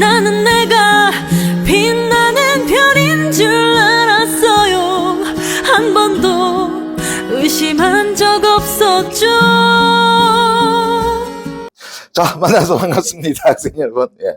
나는 내가 빛나는 별인 줄 알았어요. 한 번도 의심한 적 없었죠. 자, 만나서 반갑습니다, 학생 여러분. 예.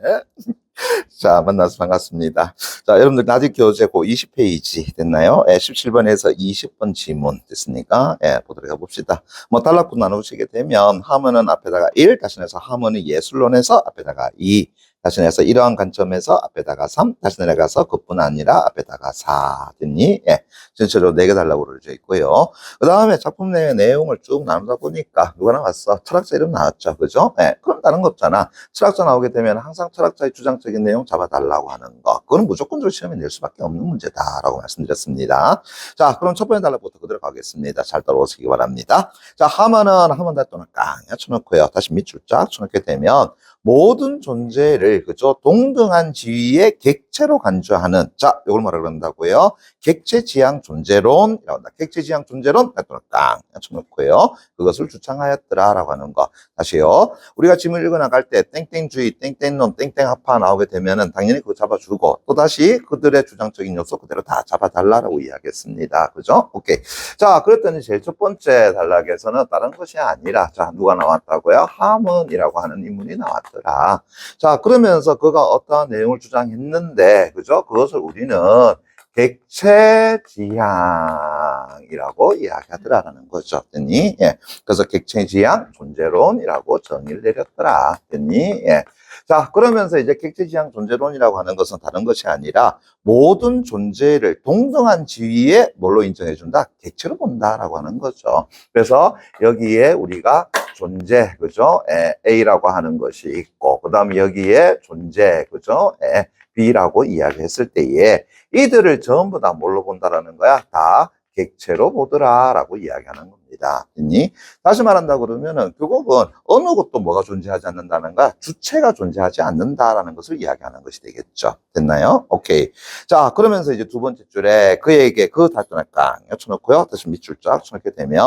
자, 만나서 반갑습니다. 자, 여러분들 아직 교재고 20페이지 됐나요? 예, 17번에서 20번 지문 됐습니까? 예, 보도록 해봅시다. 뭐 단락부 나누시게 되면 하문은 앞에다가 1, 다시내서 하문은 예술론에서 앞에다가 2, 다시내서 이러한 관점에서 앞에다가 3, 다시 내려가서 그뿐 아니라 앞에다가 4 됐니? 예, 전체적으로 4개 달라고 그려져 있고요. 그 다음에 작품 내 내용을 쭉 나누다 보니까 누가 나왔어? 철학자 이름 나왔죠, 그죠? 예, 그럼 다른 거 없잖아. 철학자 나오게 되면 항상 철학자의 주장적인 내용 잡아달라고 하는 거, 그거는 무조건적으로 시험에 낼 수밖에 없는 문제다라고 말씀드렸습니다. 자, 그럼 첫 번째 단락부터 그대로 가겠습니다. 잘 따라오시기 바랍니다. 자, 하면은 하면 다 또는 깡 쳐놓고요. 다시 밑줄 쫙 쳐놓게 되면 모든 존재를, 그죠? 동등한 지위의 객체로 간주하는, 자, 이걸 뭐라 그런다고요? 객체지향 존재론이라고 한다. 객체지향 존재론, 또는 깡 쳐놓고요. 그것을 주창하였더라라고 하는 거. 다시요. 우리가 지문을 읽어나갈 때 땡땡주의, 땡땡론, 땡땡합파 나오게 되면은 당연히 그거 잡아주고, 또다시 그들의 주장적인 요소 그대로 다 잡아달라라고 이야기했습니다. 그죠? 오케이. 자, 그랬더니 제일 첫 번째 단락에서는 다른 것이 아니라, 자, 누가 나왔다고요? 하문이라고 하는 인물이 나왔다. 자, 그러면서 그가 어떠한 내용을 주장했는데, 그죠? 그것을 우리는 객체지향이라고 이야기하더라라는 거죠. 됐니? 예. 그래서 객체지향 존재론이라고 정의를 내렸더라. 됐니? 예. 자, 그러면서 이제 객체지향 존재론이라고 하는 것은 다른 것이 아니라 모든 존재를 동등한 지위에 뭘로 인정해준다? 객체로 본다라고 하는 거죠. 그래서 여기에 우리가 존재, 그죠? A라고 하는 것이 있고, 그 다음에 여기에 존재, 그죠? B라고 이야기했을 때에 이들을 전부 다 뭘로 본다라는 거야? 다 객체로 보더라라고 이야기하는 겁니다. 됐니? 다시 말한다 그러면은 결국은 어느 것도 뭐가 존재하지 않는다는 거야? 주체가 존재하지 않는다라는 것을 이야기하는 것이 되겠죠. 됐나요? 오케이. 자, 그러면서 이제 두 번째 줄에 그에게 그 다시는 깡 쳐놓고요. 다시 밑줄 쫙 쳐놓게 되면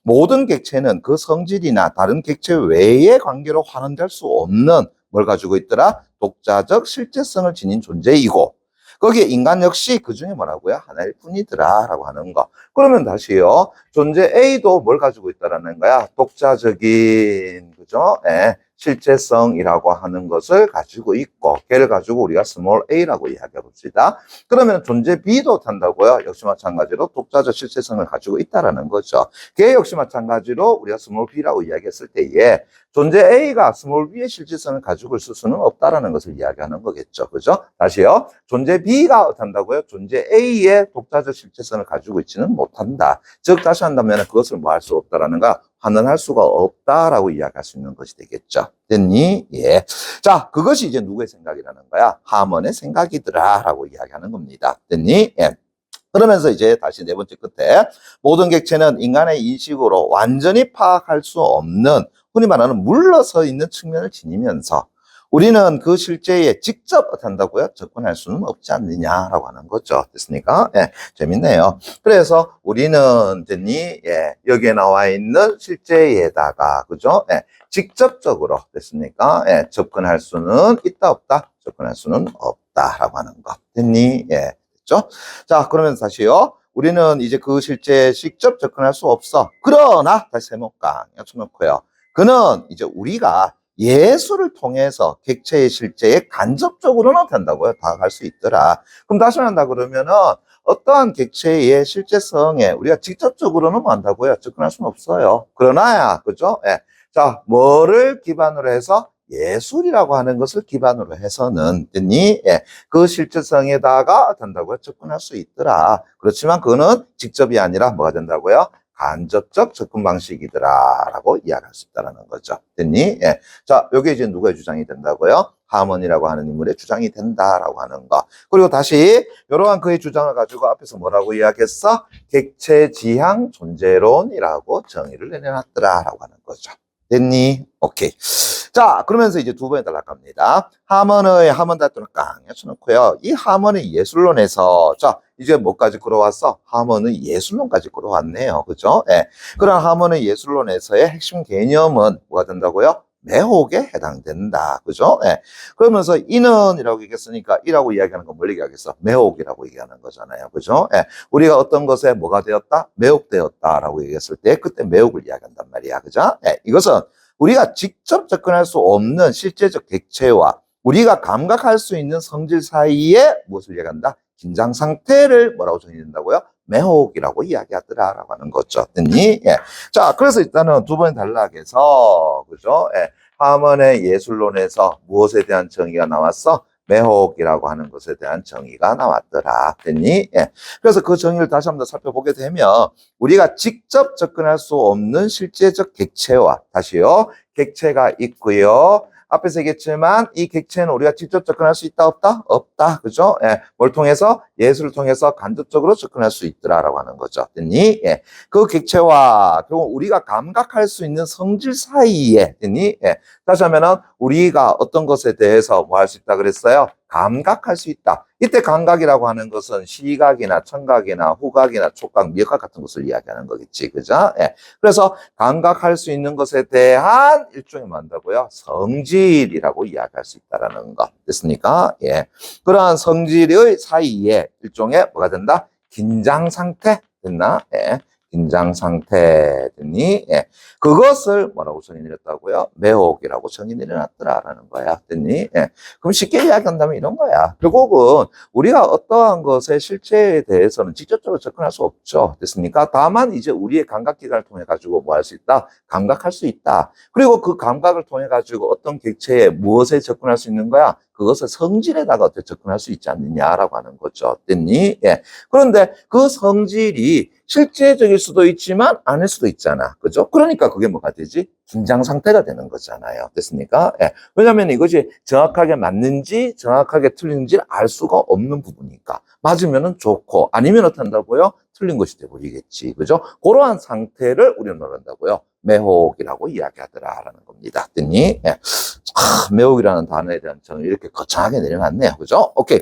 모든 객체는 그 성질이나 다른 객체 외의 관계로 환원될 수 없는 뭘 가지고 있더라? 독자적 실제성을 지닌 존재이고 거기에 인간 역시 그 중에 뭐라고요? 하나일 뿐이더라 라고 하는 거. 그러면 다시요. 존재 A도 뭘 가지고 있다라는 거야? 독자적인, 그죠? 실제성이라고 하는 것을 가지고 있고, 걔를 가지고 우리가 스몰 a라고 이야기해 봅시다. 그러면 존재 B도 탄다고요? 역시 마찬가지로 독자적 실제성을 가지고 있다라는 거죠. 걔 역시 마찬가지로 우리가 스몰 b라고 이야기했을 때에 존재 A가 스몰 b의 실제성을 가지고 있을 수는 없다라는 것을 이야기하는 거겠죠. 그죠? 다시요. 존재 B가 탄다고요? 존재 A의 독자적 실제성을 가지고 있지는 못한다. 즉, 다시 한다면 그것을 뭐 할 수 없다라는가? 환원할 수가 없다라고 이야기할 수 있는 것이 되겠죠. 됐니? 예. 자, 그것이 이제 누구의 생각이라는 거야? 하먼의 생각이더라라고 이야기하는 겁니다. 됐니? 예. 그러면서 이제 다시 네 번째 끝에 모든 객체는 인간의 인식으로 완전히 파악할 수 없는 흔히 말하는 물러서 있는 측면을 지니면서 우리는 그 실제에 직접 한다고요? 접근할 수는 없지 않느냐라고 하는 거죠. 됐습니까? 예, 재밌네요. 그래서 우리는 됐니? 예, 여기에 나와 있는 실제에다가 그죠? 예, 직접적으로 됐습니까? 예, 접근할 수는 있다 없다? 접근할 수는 없다라고 하는 거. 됐니? 예, 됐죠? 자, 그러면 다시요. 우리는 이제 그 실제에 직접 접근할 수 없어. 그러나 다시 세모깡 쳐놓고요. 그는 이제 우리가 예술을 통해서 객체의 실제에 간접적으로는 된다고요. 다가갈 수 있더라. 그럼 다시 한다 그러면은 어떠한 객체의 실제성에 우리가 직접적으로는 뭐 한다고요? 접근할 수는 없어요. 그러나야, 그죠? 예. 자, 뭐를 기반으로 해서? 예술이라고 하는 것을 기반으로 해서는, 됐니? 예. 그 실제성에다가 된다고요? 접근할 수 있더라. 그렇지만 그거는 직접이 아니라 뭐가 된다고요? 간접적 접근 방식이더라라고 이야기할 수 있다는 거죠. 됐니? 예. 자, 요게 이제 누구의 주장이 된다고요? 하먼이라고 하는 인물의 주장이 된다라고 하는 거. 그리고 다시 이러한 그의 주장을 가지고 앞에서 뭐라고 이야기했어? 객체지향 존재론이라고 정의를 내려놨더라라고 하는 거죠. 됐니? 오케이. 자, 그러면서 이제 두 번에 달락갑니다. 하먼의 하먼 다투는 깡 쳐놓고요. 이 하먼의 예술론에서 자, 이제 뭐까지 끌어왔어? 하먼의 예술론까지 끌어왔네요. 그죠? 예. 그런 하먼의 예술론에서의 핵심 개념은 뭐가 된다고요? 매혹에 해당된다. 그죠? 예. 그러면서 이는이라고 얘기했으니까 이라고 이야기하는 건 뭘 얘기하겠어? 매혹이라고 얘기하는 거잖아요. 그죠? 예. 우리가 어떤 것에 뭐가 되었다? 매혹되었다라고 얘기했을 때 그때 매혹을 이야기한단 말이야. 그죠? 예. 이것은 우리가 직접 접근할 수 없는 실제적 객체와 우리가 감각할 수 있는 성질 사이에 무엇을 얘기한다? 긴장 상태를 뭐라고 정의된다고요? 매혹이라고 이야기하더라라고 하는 거죠. 됐니? 예. 자, 그래서 일단은 두 번 단락에서, 그죠? 예. 하먼의 예술론에서 무엇에 대한 정의가 나왔어? 매혹이라고 하는 것에 대한 정의가 나왔더라. 됐니? 예. 그래서 그 정의를 다시 한번 더 살펴보게 되면, 우리가 직접 접근할 수 없는 실제적 객체와, 다시요, 객체가 있고요. 앞에서 얘기했지만 이 객체는 우리가 직접 접근할 수 있다 없다? 없다. 그죠? 예. 뭘 통해서? 예술을 통해서 간접적으로 접근할 수 있더라라고 하는 거죠. 됐니? 예. 그 객체와 결국 우리가 감각할 수 있는 성질 사이에, 됐니? 예. 다시 하면은 우리가 어떤 것에 대해서 뭐 할 수 있다 그랬어요? 감각할 수 있다. 이때 감각이라고 하는 것은 시각이나 청각이나 후각이나 촉각, 미각 같은 것을 이야기하는 거겠지. 그죠? 예. 그래서 감각할 수 있는 것에 대한 일종의 뭐한다고요? 성질이라고 이야기할 수 있다라는 거. 됐습니까? 예. 그러한 성질의 사이에 일종의 뭐가 된다? 긴장 상태. 됐나? 예. 긴장 상태 됐니? 예. 그것을 뭐라고 정의 내렸다고요? 매혹이라고 정의 내려놨더라라는 거야. 됐니? 예. 그럼 쉽게 이야기한다면 이런 거야. 결국은 우리가 어떠한 것의 실체에 대해서는 직접적으로 접근할 수 없죠. 됐습니까? 다만 이제 우리의 감각기관을 통해 가지고 뭐 할 수 있다? 감각할 수 있다. 그리고 그 감각을 통해 가지고 어떤 객체에 무엇에 접근할 수 있는 거야? 그것을 성질에다가 어떻게 접근할 수 있지 않느냐라고 하는 거죠. 됐니? 예. 그런데 그 성질이 실제적일 수도 있지만 아닐 수도 있잖아. 그죠? 그러니까 그게 뭐가 되지? 긴장 상태가 되는 거잖아요. 됐습니까? 예. 왜냐하면 이것이 정확하게 맞는지 정확하게 틀린지 알 수가 없는 부분이니까. 맞으면은 좋고 아니면 어떻다고요? 틀린 것이 돼버리겠지. 그죠? 그러한 상태를 우리는 말한다고요. 매혹이라고 이야기하더라라는 겁니다. 됐니? 예. 매혹이라는 단어에 대한 정의 이렇게 거창하게 내려놨네요. 그죠? 오케이.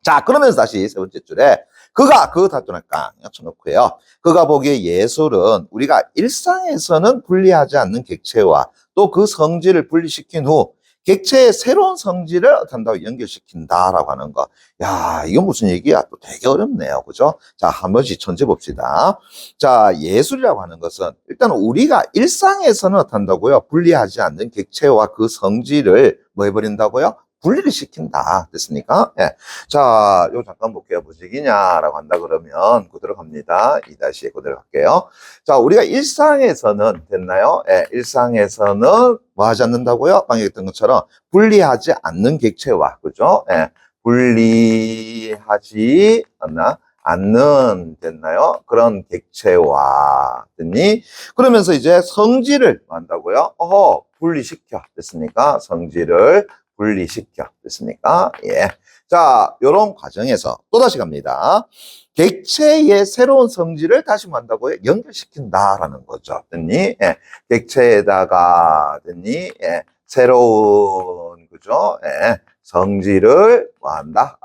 자, 그러면서 다시 세 번째 줄에 그가 그 다투나 깡 쳐놓고요. 그가 보기에 예술은 우리가 일상에서는 분리하지 않는 객체와 또 그 성질을 분리시킨 후 객체의 새로운 성질을 어떤다고 연결시킨다라고 하는 거. 야, 이건 무슨 얘기야? 또 되게 어렵네요. 그죠? 자, 한 번씩 천재 봅시다. 자, 예술이라고 하는 것은 일단 우리가 일상에서는 어떤다고요? 분리하지 않는 객체와 그 성질을 뭐 해버린다고요? 분리를 시킨다. 됐습니까? 예. 자, 요 잠깐 볼게요. 무직이냐라고 한다 그러면 그대로 갑니다. 2-에 그대로 갈게요. 자, 우리가 일상에서는 됐나요? 예. 일상에서는 뭐 하지 않는다고요? 방금 했던 것처럼 분리하지 않는 객체와 그죠? 예. 분리하지 않는 됐나요? 그런 객체와 됐니? 그러면서 이제 성질을 뭐 한다고요? 분리시켜. 됐습니까? 성질을 분리시켜. 됐습니까? 예. 자, 요런 과정에서 또다시 갑니다. 객체의 새로운 성질을 다시 뭐 한다고요? 연결시킨다라는 거죠. 됐니? 예. 객체에다가, 됐니? 예. 새로운, 그죠? 예. 성질을 뭐 한다?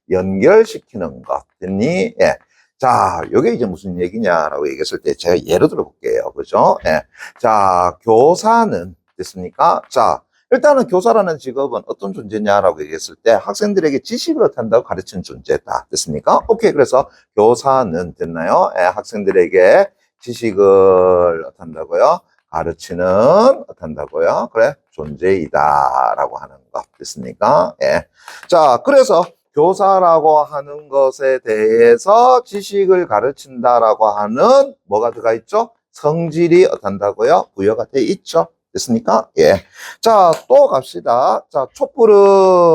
연결시키는 것. 됐니? 예. 자, 요게 이제 무슨 얘기냐라고 얘기했을 때 제가 예를 들어 볼게요. 그죠? 예. 자, 교사는, 됐습니까? 자, 일단은 교사라는 직업은 어떤 존재냐라고 얘기했을 때 학생들에게 지식을 한다고 가르치는 존재다. 됐습니까? 오케이. 그래서 교사는 됐나요? 예, 학생들에게 지식을 한다고요? 가르치는 한다고요? 그래, 존재이다라고 하는 거. 됐습니까? 예. 자, 그래서 교사라고 하는 것에 대해서 지식을 가르친다라고 하는 뭐가 들어가 있죠? 성질이 어떤다고요? 부여가 돼 있죠. 됐습니까? 예. 자, 또 갑시다. 자,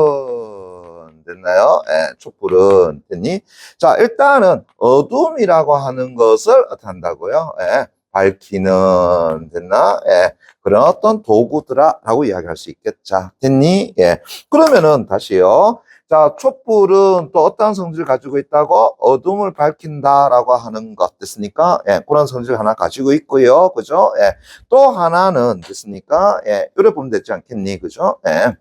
촛불은 됐나요? 예, 촛불은 됐니? 자, 일단은 어둠이라고 하는 것을 어떻게 한다고요? 예, 밝히는 됐나? 예, 그런 어떤 도구들아라고 이야기할 수 있겠죠. 됐니? 예. 그러면은 다시요. 자, 촛불은 또 어떤 성질을 가지고 있다고? 어둠을 밝힌다라고 하는 것 됐습니까? 예, 그런 성질 하나 가지고 있고요. 그죠? 예. 또 하나는 됐습니까? 예, 이래 보면 되지 않겠니? 그죠? 예.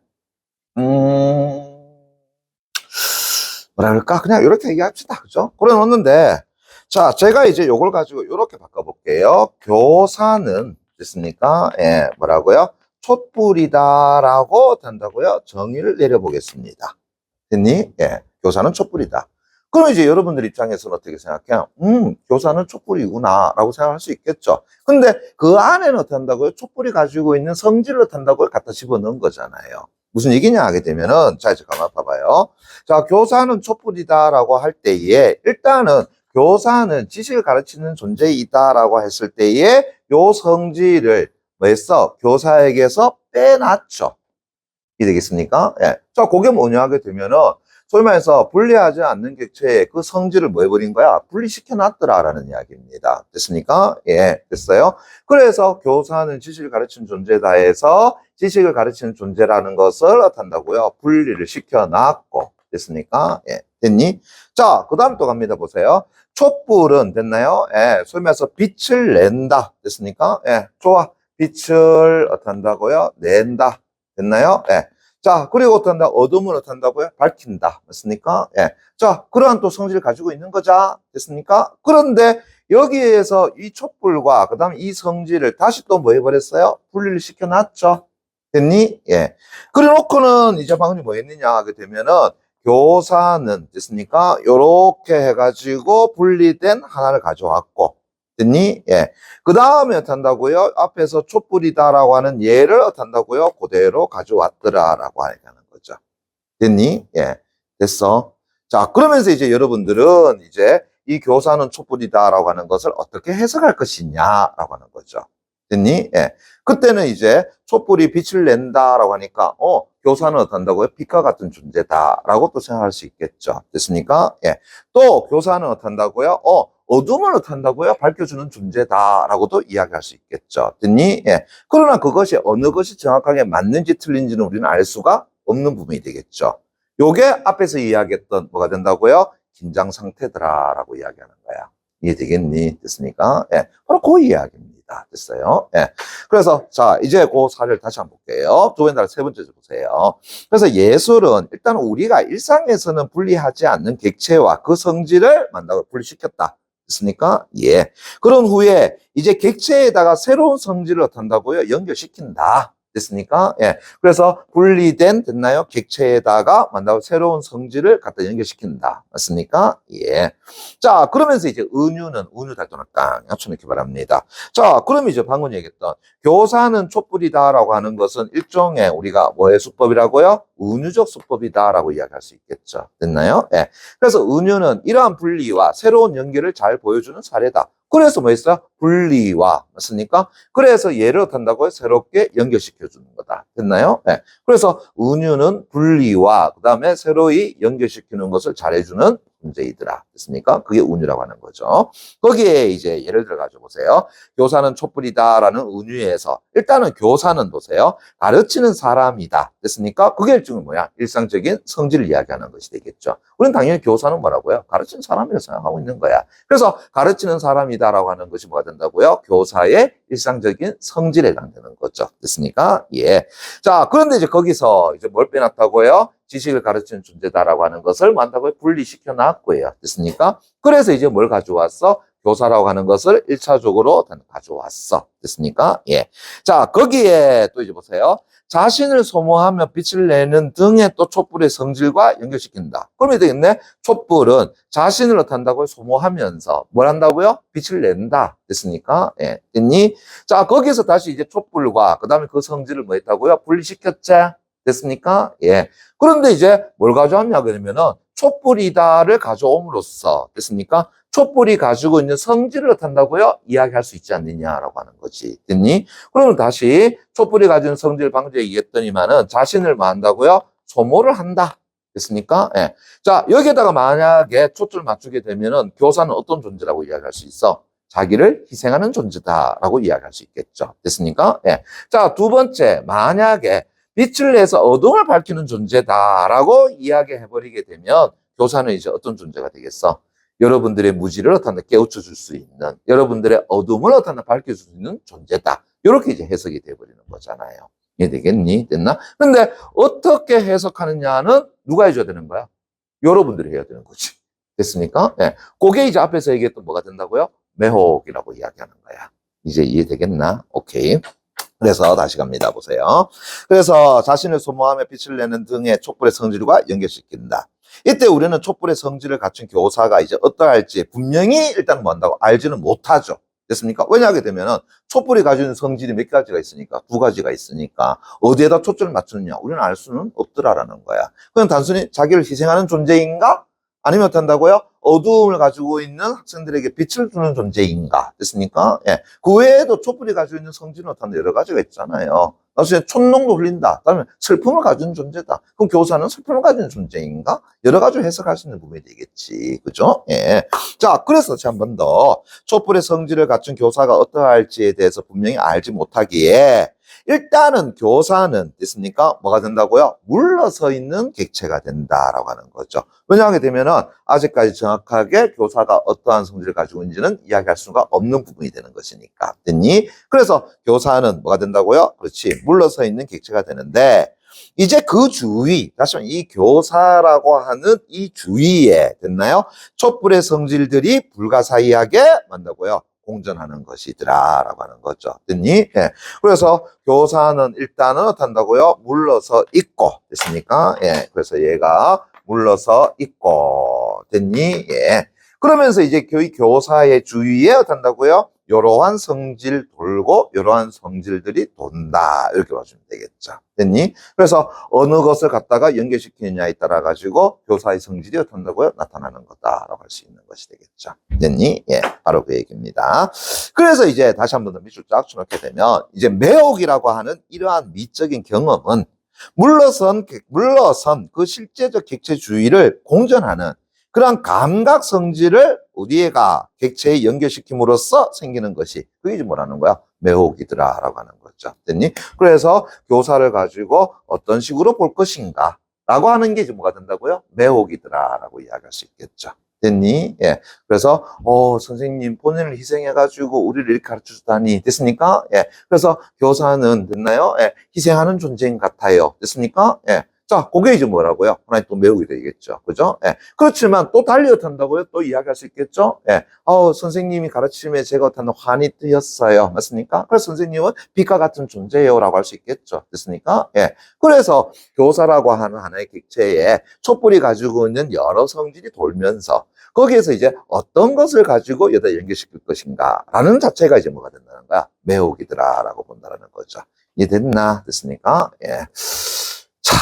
뭐라 그럴까? 그냥 이렇게 얘기합시다. 그죠? 그래 놓는데, 자, 제가 이제 요걸 가지고 이렇게 바꿔볼게요. 교사는 됐습니까? 예, 뭐라고요? 촛불이다라고 된다고요? 정의를 내려보겠습니다. 됐니? 예. 교사는 촛불이다. 그럼 이제 여러분들 입장에서는 어떻게 생각해요? 교사는 촛불이구나 라고 생각할 수 있겠죠. 근데 그 안에는 어떻게 한다고요? 촛불이 가지고 있는 성질을 어떻게 한다고요? 갖다 집어넣은 거잖아요. 무슨 얘기냐 하게 되면은, 자, 이제 가만 봐봐요. 자, 교사는 촛불이다라고 할 때에, 일단은 교사는 지식을 가르치는 존재이다라고 했을 때에, 요 성질을 뭐 했어? 교사에게서 빼놨죠. 이해되겠습니까? 예. 자, 그게 뭐냐 하게 되면은, 소위 말해서 분리하지 않는 객체의 그 성질을 뭐 해버린 거야? 분리시켜 놨더라라는 이야기입니다. 됐습니까? 예, 됐어요? 그래서 교사는 지식을 가르치는 존재다 해서 지식을 가르치는 존재라는 것을 어떻게 한다고요? 분리를 시켜 놨고. 됐습니까? 예, 됐니? 자, 그 다음 또 갑니다. 보세요. 촛불은 됐나요? 예, 소위 말해서 빛을 낸다. 됐습니까? 예, 좋아. 빛을 어떻게 한다고요? 낸다. 됐나요? 예. 자, 그리고 어떻게 한다? 어둠을 어떻게 한다고요? 밝힌다. 맞습니까? 예. 자, 그러한 또 성질을 가지고 있는 거자. 됐습니까? 그런데 여기에서 이 촛불과 그 다음에 이 성질을 다시 또 뭐 해버렸어요? 분리를 시켜놨죠. 됐니? 예. 그래 놓고는 이제 방금 뭐 했느냐 하게 되면은 교사는 됐습니까? 요렇게 해가지고 분리된 하나를 가져왔고. 됐니? 예. 그 다음에 어떻게 한다고요? 앞에서 촛불이다라고 하는 예를 어떻게 한다고요? 그대로 가져왔더라라고 하는 거죠. 됐니? 예. 됐어. 자, 그러면서 이제 여러분들은 이제 이 교사는 촛불이다라고 하는 것을 어떻게 해석할 것이냐라고 하는 거죠. 됐니? 예. 그때는 이제 촛불이 빛을 낸다라고 하니까, 교사는 어떻게 한다고요? 빛과 같은 존재다라고 또 생각할 수 있겠죠. 됐습니까? 예. 또 교사는 어떻게 한다고요? 어둠을 어떻게 한다고요? 밝혀주는 존재다라고도 이야기할 수 있겠죠. 됐니? 예. 그러나 그것이 어느 것이 정확하게 맞는지 틀린지는 우리는 알 수가 없는 부분이 되겠죠. 요게 앞에서 이야기했던 뭐가 된다고요? 긴장 상태더라라고 이야기하는 거야. 이해되겠니? 됐습니까? 예. 바로 그 이야기입니다. 됐어요? 예. 그래서, 자, 이제 그 사례를 다시 한번 볼게요. 두 번째, 세 번째 보세요. 그래서 예술은 일단 우리가 일상에서는 분리하지 않는 객체와 그 성질을 만나고 분리시켰다. 됐습니까? 예. 그런 후에 이제 객체에다가 새로운 성질을 어떻게 한다고요? 연결시킨다. 됐습니까? 예. 그래서 분리된, 됐나요? 객체에다가 만나고 새로운 성질을 갖다 연결시킨다. 맞습니까? 예. 자, 그러면서 이제 은유 달동을 깡 합쳐놓기 바랍니다. 자, 그럼 이제 방금 얘기했던 교사는 촛불이다라고 하는 것은 일종의 우리가 뭐의 수법이라고요? 은유적 수법이다라고 이야기할 수 있겠죠. 됐나요? 예. 그래서 은유는 이러한 분리와 새로운 연결을 잘 보여주는 사례다. 그래서 뭐 했어요? 분리와, 맞습니까? 그래서 예를 든다고요? 새롭게 연결시켜주는 거다. 됐나요? 네. 그래서 은유는 분리와 그 다음에 새로이 연결시키는 것을 잘해주는 존재이더라. 됐습니까? 그게 은유라고 하는 거죠. 거기에 이제 예를 들어 가지고 보세요. 교사는 촛불이다라는 은유에서 일단은 교사는 보세요. 가르치는 사람이다. 됐습니까? 그게 일종의 뭐야? 일상적인 성질을 이야기하는 것이 되겠죠. 우리는 당연히 교사는 뭐라고요? 가르치는 사람이라고 생각하고 있는 거야. 그래서 가르치는 사람이다라고 하는 것이 뭐가 된다고요? 교사의 일상적인 성질에 해당되는 거죠. 됐습니까? 예. 자, 그런데 이제 거기서 이제 뭘 빼놨다고요? 지식을 가르치는 존재다라고 하는 것을 만다고요? 분리시켜 놨고요. 됐습니까? 그래서 이제 뭘 가져왔어? 교사라고 하는 것을 1차적으로 가져왔어. 됐습니까? 예. 자, 거기에 또 이제 보세요. 자신을 소모하며 빛을 내는 등의 또 촛불의 성질과 연결시킨다. 그러면 되겠네. 촛불은 자신을 어떻게 한다고요? 소모하면서 뭘 한다고요? 빛을 낸다. 됐습니까? 예. 됐니? 자, 거기서 다시 이제 촛불과 그 다음에 그 성질을 뭐 했다고요? 분리시켰지? 됐습니까? 예. 그런데 이제 뭘 가져왔냐 그러면은 촛불이다를 가져옴으로써 됐습니까? 촛불이 가지고 있는 성질을 어떻다고요? 이야기할 수 있지 않느냐라고 하는 거지. 됐니? 그러면 다시 촛불이 가지는 성질 방금 얘기했더니만은 자신을 뭐 한다고요? 소모를 한다. 됐습니까? 예. 자, 여기에다가 만약에 초점을 맞추게 되면은 교사는 어떤 존재라고 이야기할 수 있어? 자기를 희생하는 존재다라고 이야기할 수 있겠죠. 됐습니까? 예. 자, 두 번째, 만약에 빛을 내서 어둠을 밝히는 존재다라고 이야기해버리게 되면 교사는 이제 어떤 존재가 되겠어? 여러분들의 무지를 어떻게 깨우쳐 줄 수 있는, 여러분들의 어둠을 어떻게 밝혀줄 수 있는 존재다. 이렇게 이제 해석이 돼버리는 거잖아요. 이해되겠니? 됐나? 근데 어떻게 해석하느냐는 누가 해줘야 되는 거야? 여러분들이 해야 되는 거지. 됐습니까? 예. 그게 이제 앞에서 얘기했던 뭐가 된다고요? 매혹이라고 이야기하는 거야. 이제 이해되겠나? 오케이. 그래서 다시 갑니다. 보세요. 그래서 자신을 소모하며 빛을 내는 등의 촛불의 성질과 연결시킨다. 이때 우리는 촛불의 성질을 갖춘 교사가 이제 어떠할지 분명히 일단 뭐 한다고 알지는 못하죠. 됐습니까? 왜냐하게 되면은 촛불이 가지고 있는 성질이 몇 가지가 있으니까, 두 가지가 있으니까 어디에다 초점을 맞추느냐 우리는 알 수는 없더라라는 거야. 그냥 단순히 자기를 희생하는 존재인가? 아니면 어떤다고요? 어두움을 가지고 있는 학생들에게 빛을 주는 존재인가? 됐습니까? 예. 그 외에도 촛불이 가지고 있는 성질은 어떤 여러 가지가 있잖아요. 나중에 촛농도 흘린다. 그다음에 슬픔을 가지는 존재다. 그럼 교사는 슬픔을 가지는 존재인가? 여러 가지 해석할 수 있는 부분이 되겠지. 그죠? 예. 자, 그래서 다시 한 번 더 촛불의 성질을 갖춘 교사가 어떠할지에 대해서 분명히 알지 못하기에 일단은 교사는 됐습니까? 뭐가 된다고요? 물러서 있는 객체가 된다라고 하는 거죠. 왜냐하게 되면은 아직까지 정확하게 교사가 어떠한 성질을 가지고 있는지는 이야기할 수가 없는 부분이 되는 것이니까. 됐니? 그래서 교사는 뭐가 된다고요? 그렇지. 물러서 있는 객체가 되는데 이제 그 주위, 다시 말해 이 교사라고 하는 이 주위에 됐나요? 촛불의 성질들이 불가사의하게 만다고요? 공존하는 것이더라 라고 하는 거죠. 됐니? 예. 그래서 교사는 일단은 어떻다고요? 물러서 있고 됐습니까? 예. 그래서 얘가 물러서 있고 됐니? 예. 그러면서 이제 교사의 주위에 어떻다고요? 이러한 성질 돌고 이러한 성질들이 돈다 이렇게 봐주면 되겠죠. 됐니? 그래서 어느 것을 갖다가 연결시키느냐에 따라 가지고 교사의 성질이 어떤다고요? 나타나는 거다라고 할 수 있는 것이 되겠죠. 됐니? 예, 바로 그 얘기입니다. 그래서 이제 다시 한 번 더 밑줄 쫙 쳐놓게 되면 이제 매혹이라고 하는 이러한 미적인 경험은 물러선 그 실제적 객체 주의를 공존하는 그런 감각 성질을 우리가 객체에 연결시킴으로써 생기는 것이 그게 이제 뭐라는 거야? 매혹이더라 라고 하는 거죠. 됐니? 그래서 교사를 가지고 어떤 식으로 볼 것인가 라고 하는 게 이제 뭐가 된다고요? 매혹이더라 라고 이야기할 수 있겠죠. 됐니? 예. 그래서, 선생님 본인을 희생해가지고 우리를 이렇게 가르쳐 주다니. 됐습니까? 예. 그래서 교사는 됐나요? 예. 희생하는 존재인 같아요. 됐습니까? 예. 자, 그게 이제 뭐라고요? 하나의 또 매혹이 되겠죠. 그죠? 예. 그렇지만 또 달리 어떤다고요? 또 이야기할 수 있겠죠? 예. 선생님이 가르침에 제가 어떤 환히 뜨였어요. 맞습니까? 그래서 선생님은 빛과 같은 존재예요. 라고 할 수 있겠죠. 됐습니까? 예. 그래서 교사라고 하는 하나의 객체에 촛불이 가지고 있는 여러 성질이 돌면서 거기에서 이제 어떤 것을 가지고 여기다 연결시킬 것인가 라는 자체가 이제 뭐가 된다는 거야? 매혹이더라 라고 본다는 거죠. 이해됐나? 됐습니까? 예. 참,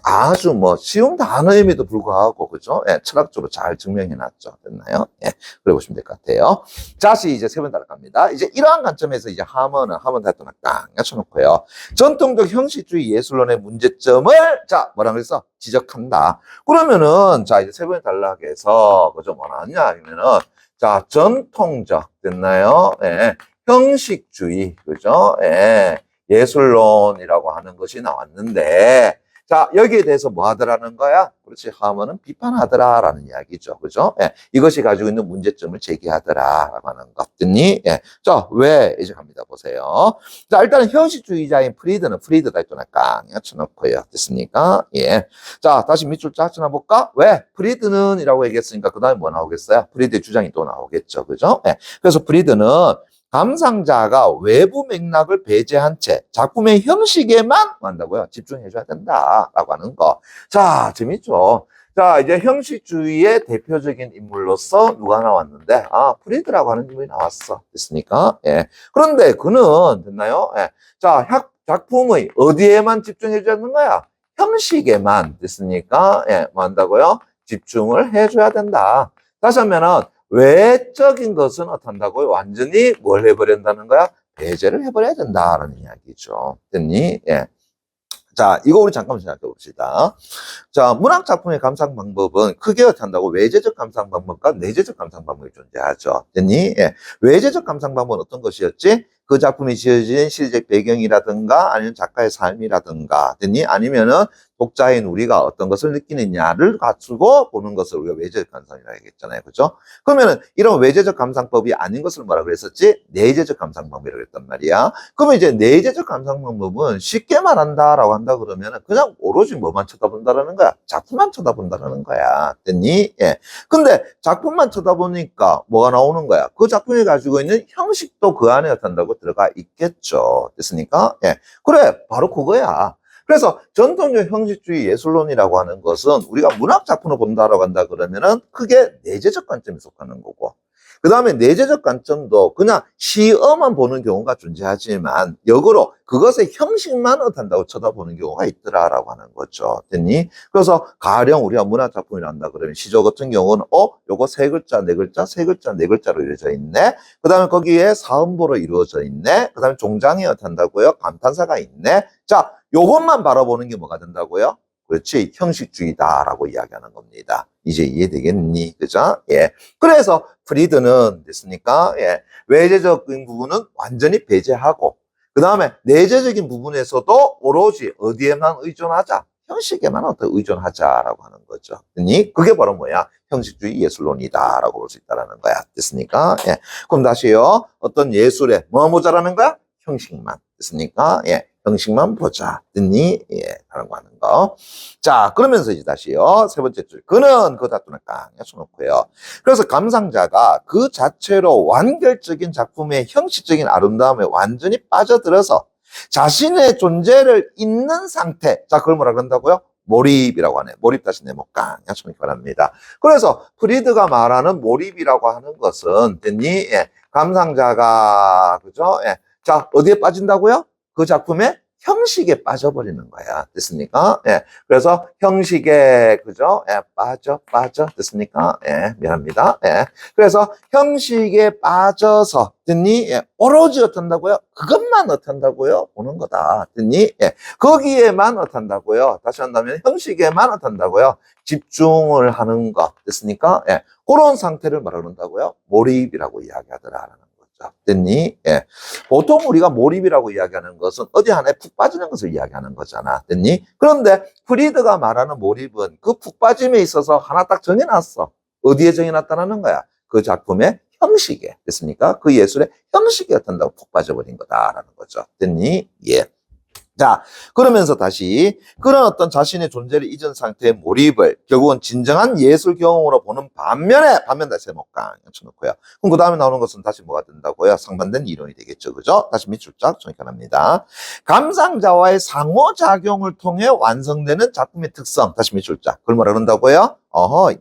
아주 뭐 쉬운 단어임에도 불구하고 그죠? 예, 철학적으로 잘 증명해놨죠. 됐나요? 예, 그래 보시면 될 것 같아요. 다시 이제 세 번 따라갑니다. 이제 이러한 관점에서 이제 하먼 다이어트나 딱 갖춰놓고요. 전통적 형식주의 예술론의 문제점을 자 뭐라 그랬어? 지적한다. 그러면은 자 이제 세 번에 달라고 해서 그죠? 뭐라 하냐 하면은 자 전통적 됐나요? 예, 형식주의 그죠? 예. 예술론이라고 하는 것이 나왔는데 자 여기에 대해서 뭐 하더라는 거야? 그렇지 하면은 비판하더라라는 이야기죠. 그죠? 예, 이것이 가지고 있는 문제점을 제기하더라라고 하는 것 같더니 예. 자 왜 이제 갑니다. 보세요. 자 일단은 형식주의자인 프리드다 있잖아. 깡 쳐놓고요. 됐습니까? 예. 자 다시 밑줄 쫙 쳐놔볼까? 왜? 프리드는 이라고 얘기했으니까 그 다음에 뭐 나오겠어요? 프리드의 주장이 또 나오겠죠. 그죠? 예. 그래서 프리드는 감상자가 외부 맥락을 배제한 채 작품의 형식에만 한다고요. 집중해줘야 된다라고 하는 거. 자, 재밌죠? 자, 이제 형식주의의 대표적인 인물로서 누가 나왔는데, 프리드라고 하는 인물이 나왔어. 됐습니까? 예. 그런데 그는, 됐나요? 예. 자, 작품의 어디에만 집중해줘야 하는 거야? 형식에만. 됐습니까? 예. 뭐 한다고요? 집중을 해줘야 된다. 다시 하면은, 외적인 것은 어떤다고요? 완전히 뭘 해버린다는 거야? 배제를 해버려야 된다라는 이야기죠. 됐니? 예. 자, 이거 우리 잠깐 생각해 봅시다. 자, 문학 작품의 감상 방법은 크게 어떻다고 외제적 감상 방법과 내재적 감상 방법이 존재하죠. 됐니? 예. 외제적 감상 방법은 어떤 것이었지? 그 작품이 지어진 시대적 배경이라든가 아니면 작가의 삶이라든가 됐니? 아니면은 독자인 우리가 어떤 것을 느끼느냐를 갖추고 보는 것을 우리가 외제적 감상이라고 했잖아요. 그죠? 그러면은 이런 외제적 감상법이 아닌 것을 뭐라 그랬었지? 내재적 감상 방법이라고 했단 말이야. 그러면 이제 내재적 감상 방법은 쉽게 말한다라고 한다 그러면은 그냥 오로지 뭐만 쳐다본다라는 거야? 작품만 쳐다본다라는 거야. 됐니? 예. 근데 작품만 쳐다보니까 뭐가 나오는 거야? 그 작품이 가지고 있는 형식도 그 안에 어떤다고? 가지고 들어가 있겠죠. 됐습니까? 예. 그래, 바로 그거야. 그래서 전통적 형식주의 예술론이라고 하는 것은 우리가 문학 작품을 본다라고 한다 그러면은 크게 내재적 관점에 속하는 거고, 그 다음에 내재적 관점도 그냥 시어만 보는 경우가 존재하지만 역으로 그것의 형식만 어떤다고 쳐다보는 경우가 있더라라고 하는 거죠. 됐니? 그래서 가령 우리가 문학 작품이라 한다 그러면 시조 같은 경우는 요거 세 글자, 네 글자, 세 글자, 네 글자로 이루어져 있네. 그 다음에 거기에 사음보로 이루어져 있네. 그 다음에 종장이 어떤다고요? 감탄사가 있네. 자, 요것만 바라보는 게 뭐가 된다고요? 그렇지, 형식주의다라고 이야기하는 겁니다. 이제 이해되겠니? 그죠? 예. 그래서 프리드는 됐습니까? 예. 외재적인 부분은 완전히 배제하고, 그 다음에 내재적인 부분에서도 오로지 어디에만 의존하자, 형식에만 의존하자라고 하는 거죠. 그게 바로 뭐야? 형식주의 예술론이다라고 볼 수 있다라는 거야. 됐습니까? 예. 그럼 다시요. 어떤 예술에 뭐 모자라는 거야? 형식만. 됐습니까? 예. 형식만 보자. 됐니? 예. 하는 거 하는 거. 자, 그러면서 이제 다시요. 세 번째 줄. 그는 그 다투는 깡. 해놓고요. 그래서 감상자가 그 자체로 완결적인 작품의 형식적인 아름다움에 완전히 빠져들어서 자신의 존재를 잊는 상태. 자, 그걸 뭐라 그런다고요? 몰입이라고 하네. 몰입 다시 네모 깡. 해놓기 바랍니다. 그래서 프리드가 말하는 몰입이라고 하는 것은 됐니? 예. 감상자가, 그죠? 예. 자, 어디에 빠진다고요? 그 작품의 형식에 빠져버리는 거야. 됐습니까? 예. 그래서 형식에, 그죠? 예. 빠져. 됐습니까? 예. 미안합니다. 예. 그래서 형식에 빠져서, 됐니? 예. 오로지 어떤다고요? 그것만 어떤다고요? 보는 거다. 됐니? 예. 거기에만 어떤다고요? 다시 한다면 형식에만 어떤다고요? 집중을 하는 거. 됐습니까? 예. 그런 상태를 말한다고요? 몰입이라고 이야기하더라. 됐니? 예. 보통 우리가 몰입이라고 이야기하는 것은 어디 하나에 푹 빠지는 것을 이야기하는 거잖아. 됐니? 그런데 프리드가 말하는 몰입은 그 푹 빠짐에 있어서 하나 딱 정해놨어. 어디에 정해놨다는 거야? 그 작품의 형식에. 됐습니까? 그 예술의 형식에 어떤다고 푹 빠져버린 거다라는 거죠. 됐니? 예. 자, 그러면서 다시 그런 어떤 자신의 존재를 잊은 상태의 몰입을 결국은 진정한 예술 경험으로 보는 반면 다시 해볼까 쳐놓고요. 그럼 그 다음에 나오는 것은 다시 뭐가 된다고요? 상반된 이론이 되겠죠. 그죠? 다시 밑줄 쫙 정리합니다. 감상자와의 상호작용을 통해 완성되는 작품의 특성. 다시 밑줄 쫙. 그걸 뭐라 그런다고요?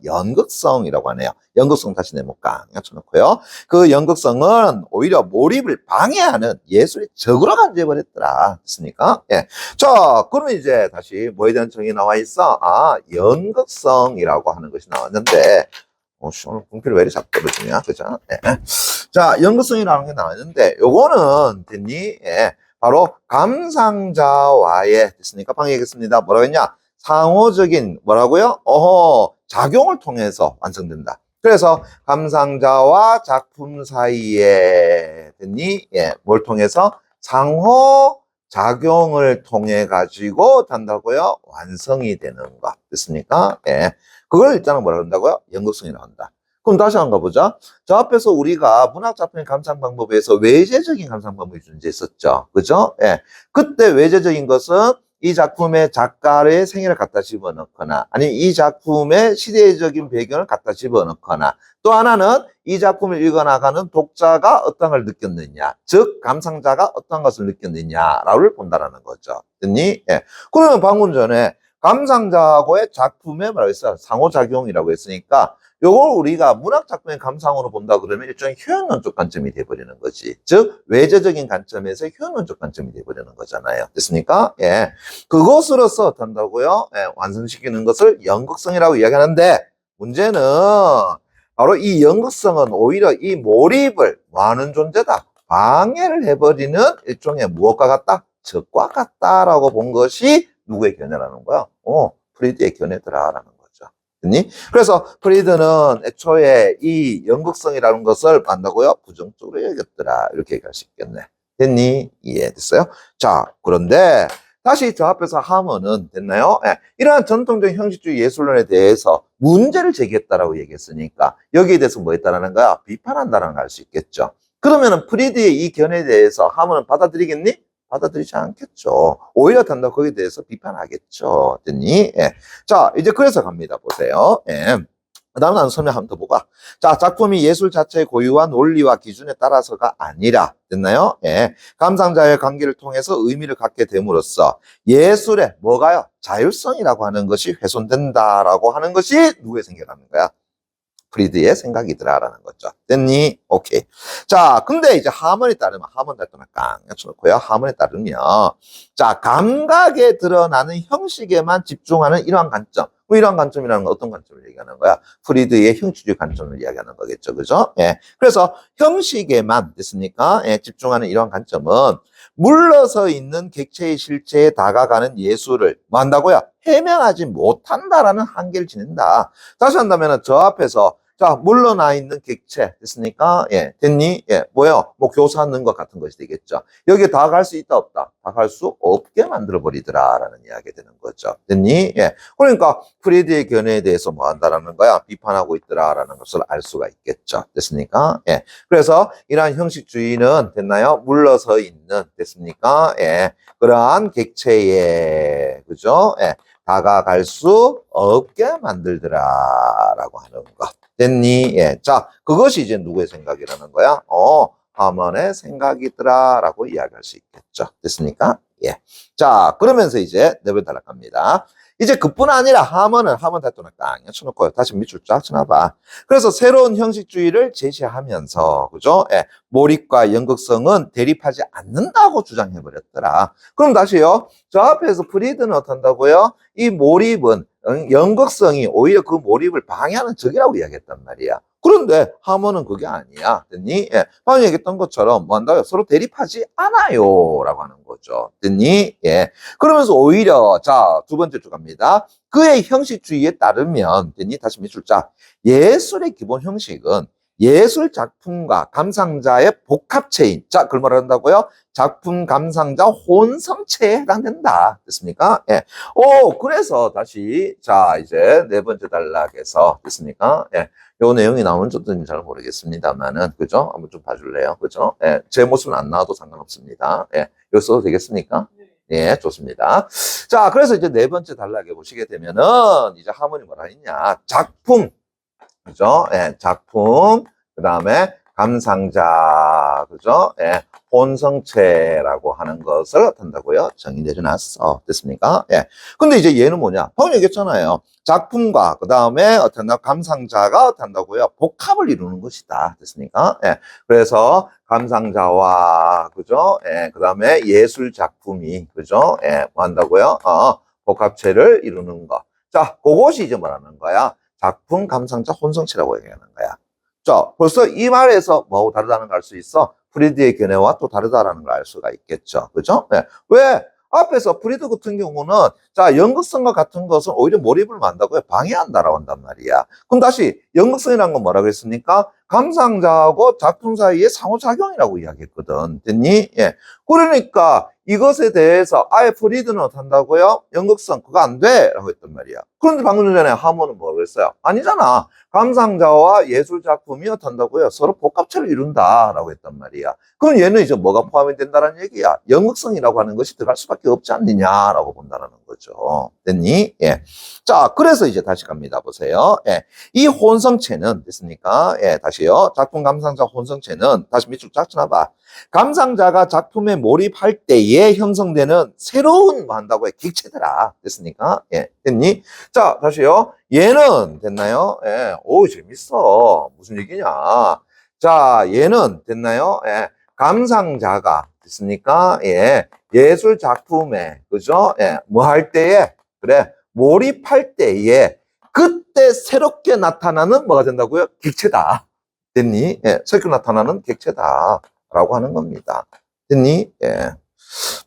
연극성이라고 하네요. 연극성 다시 내볼까 쳐놓고요. 그 연극성은 오히려 몰입을 방해하는 예술의 적으로 간주해버렸더라. 됐습니까? 예. 자, 그러면 이제 다시 뭐에 대한 정의 나와 있어? 연극성이라고 하는 것이 나왔는데, 오늘 분필을 왜 이렇게 자꾸 떨어지냐? 그죠? 예. 자, 연극성이라는 게 나왔는데, 요거는, 됐니? 예. 바로 감상자와의, 됐습니까? 방금 얘기했습니다. 뭐라고 했냐? 상호적인, 뭐라고요? 작용을 통해서 완성된다. 그래서 감상자와 작품 사이에, 됐니? 예, 뭘 통해서? 상호 작용을 통해 가지고 단다고요? 완성이 되는 것. 됐습니까? 예. 그걸 일단은 뭐라 그런다고요? 연극성이라고 한다. 그럼 다시 한번 가보자. 저 앞에서 우리가 문학 작품의 감상 방법에서 외재적인 감상 방법이 존재했었죠. 그죠? 예. 그때 외재적인 것은 이 작품의 작가의 생애를 갖다 집어넣거나, 아니면 이 작품의 시대적인 배경을 갖다 집어넣거나, 또 하나는 이 작품을 읽어나가는 독자가 어떤 걸 느꼈느냐, 즉 감상자가 어떤 것을 느꼈느냐를 본다라는 거죠. 됐니? 예. 그러면 방금 전에 감상자하고의 작품의 뭐라고 했어요? 상호작용이라고 했으니까 요걸 우리가 문학 작품의 감상으로 본다 그러면 일종의 효용론적 관점이 돼버리는 거지. 즉 외재적인 관점에서 효용론적 관점이 돼버리는 거잖아요. 됐습니까? 예. 그것으로서 어떤다고요? 예. 완성시키는 것을 연극성이라고 이야기하는데, 문제는 바로 이 연극성은 오히려 이 몰입을 뭐하는 존재다? 방해를 해버리는 일종의 무엇과 같다? 적과 같다라고 본 것이 누구의 견해라는 거야? 프리드의 견해더라라는 거죠. 됐니? 그래서 프리드는 애초에 이 연극성이라는 것을 만다고요? 부정적으로 여겼더라. 이렇게 얘기할 수 있겠네. 됐니? 이해됐어요? 자, 그런데 다시 저 앞에서 하면은 됐나요? 예. 이러한 전통적인 형식주의 예술론에 대해서 문제를 제기했다라고 얘기했으니까 여기에 대해서 뭐 했다라는 거야? 비판한다라는 걸 알 수 있겠죠. 그러면은 프리드의 이 견해에 대해서 하면은 받아들이겠니? 받아들이지 않겠죠. 오히려 단다 거기에 대해서 비판하겠죠. 됐니? 예. 자, 이제 그래서 갑니다. 보세요. 예. 다음 나는 설명 한번 더 보고. 자, 작품이 예술 자체의 고유한 논리와 기준에 따라서가 아니라, 됐나요? 예. 감상자의 관계를 통해서 의미를 갖게 됨으로써 예술의 뭐가요? 자율성이라고 하는 것이 훼손된다라고 하는 것이 누구의 생각하는 거야? 프리드의 생각이더라라는 거죠. 됐니? 오케이. 자, 근데 이제 하먼에 따르면, 하먼 달동을 깡 쳐놓고요. 하먼에 따르면, 자, 감각에 드러나는 형식에만 집중하는 이러한 관점. 뭐 이러한 관점이라는 건 어떤 관점을 얘기하는 거야? 프리드의 형식주의 관점을 이야기하는 거겠죠. 그죠? 예. 그래서 형식에만 됐습니까? 예, 집중하는 이러한 관점은 물러서 있는 객체의 실체에 다가가는 예술을 뭐 한다고요? 해명하지 못한다라는 한계를 지닌다. 다시 한다면 저 앞에서 자, 물러나 있는 객체 됐습니까? 예, 됐니? 예, 뭐요? 뭐 교사는 것 같은 것이 되겠죠. 여기에 다가갈 수 있다 없다? 다가갈 수 없게 만들어 버리더라라는 이야기가 되는 거죠. 됐니? 예, 그러니까 프리드의 견해에 대해서 뭐 한다라는 거야? 비판하고 있더라라는 것을 알 수가 있겠죠. 됐습니까? 예, 그래서 이러한 형식주의는 됐나요? 물러서 있는 됐습니까? 예, 그러한 객체에 그죠? 예, 다가갈 수 없게 만들더라라고 하는 것. 됐니? 예. 자, 그것이 이제 누구의 생각이라는 거야? 하먼의 생각이더라라고 이야기할 수 있겠죠. 됐습니까? 예. 자, 그러면서 이제 네번 탈락합니다. 이제 그뿐 아니라 하먼은 하먼 달동을 깡 쳐놓고 다시 밑줄 쫙 쳐놔봐. 그래서 새로운 형식주의를 제시하면서 그죠? 예. 몰입과 연극성은 대립하지 않는다고 주장해버렸더라. 그럼 다시요. 저 앞에서 프리드는 어떤다고요? 이 몰입은 연극성이 오히려 그 몰입을 방해하는 적이라고 이야기했단 말이야. 그런데 하먼은 그게 아니야. 됐니? 예. 방금 얘기했던 것처럼 뭐 한다고요? 서로 대립하지 않아요. 라고 하는 거죠. 됐니? 예. 그러면서 오히려 자, 두 번째 줄 갑니다. 그의 형식주의에 따르면 됐니? 다시 밑줄 자. 예술의 기본 형식은 예술 작품과 감상자의 복합체인. 자, 그걸 뭐라 한다고요? 작품 감상자 혼성체에 해당된다. 됐습니까? 예. 그래서 다시, 자, 이제 네 번째 단락에서, 됐습니까? 예. 요 내용이 나오는지 어떤지 잘 모르겠습니다만은, 그죠? 한번 좀 봐줄래요? 그죠? 예. 제 모습은 안 나와도 상관없습니다. 예. 여기 써도 되겠습니까? 예, 좋습니다. 자, 그래서 이제 네 번째 단락에 보시게 되면은, 이제 하모니 뭐라 했냐. 작품. 그죠? 예, 작품, 그 다음에 감상자, 그죠? 예, 혼성체라고 하는 것을 한다고요? 정의 내려놨어. 됐습니까? 예. 근데 이제 얘는 뭐냐? 방금 얘기했잖아요. 작품과 그 다음에 감상자가 한다고요? 복합을 이루는 것이다. 됐습니까? 예. 그래서 감상자와, 그죠? 예, 그 다음에 예술 작품이, 그죠? 예, 뭐 한다고요? 복합체를 이루는 거. 자, 그것이 이제 뭐라는 거야? 작품 감상자 혼성체라고 얘기하는 거야. 자, 벌써 이 말에서 뭐하고 다르다는 걸 알 수 있어? 프리드의 견해와 또 다르다라는 걸 알 수가 있겠죠. 그죠? 네. 왜? 앞에서 프리드 같은 경우는 자, 연극성과 같은 것은 오히려 몰입을 만다고요. 방해한다라고 한단 말이야. 그럼 다시 연극성이라는 건 뭐라 그랬습니까? 감상자하고 작품 사이의 상호작용이라고 이야기했거든. 됐니? 예. 그러니까 이것에 대해서 아예 프리드는 어떻다고요? 연극성 그거 안 돼! 라고 했단 말이야. 그런데 방금 전에 하모는 뭐라고 했어요? 아니잖아. 감상자와 예술 작품이 어떻다고요? 서로 복합체를 이룬다 라고 했단 말이야. 그럼 얘는 이제 뭐가 포함이 된다는 얘기야? 연극성이라고 하는 것이 들어갈 수밖에 없지 않느냐라고 본다는 거죠. 됐니? 예. 자, 그래서 이제 다시 갑니다. 보세요. 예. 이 혼성체는 됐습니까? 예, 다시요. 작품 감상자 혼성체는 다시 밑줄 쫙 쳐놔봐. 감상자가 작품에 몰입할 때에 형성되는 새로운 뭐 한다고 해 객체더라. 됐습니까? 예, 됐니? 자, 다시요. 얘는 됐나요? 예, 오 재밌어. 무슨 얘기냐? 자, 얘는 됐나요? 예, 감상자가 됐습니까? 예, 예술 작품에 그죠? 예, 뭐 할 때에 그래 몰입할 때에 그때 새롭게 나타나는 뭐가 된다고요? 객체다. 됐니? 예, 새롭게 나타나는 객체다. 라고 하는 겁니다. 됐니? 예.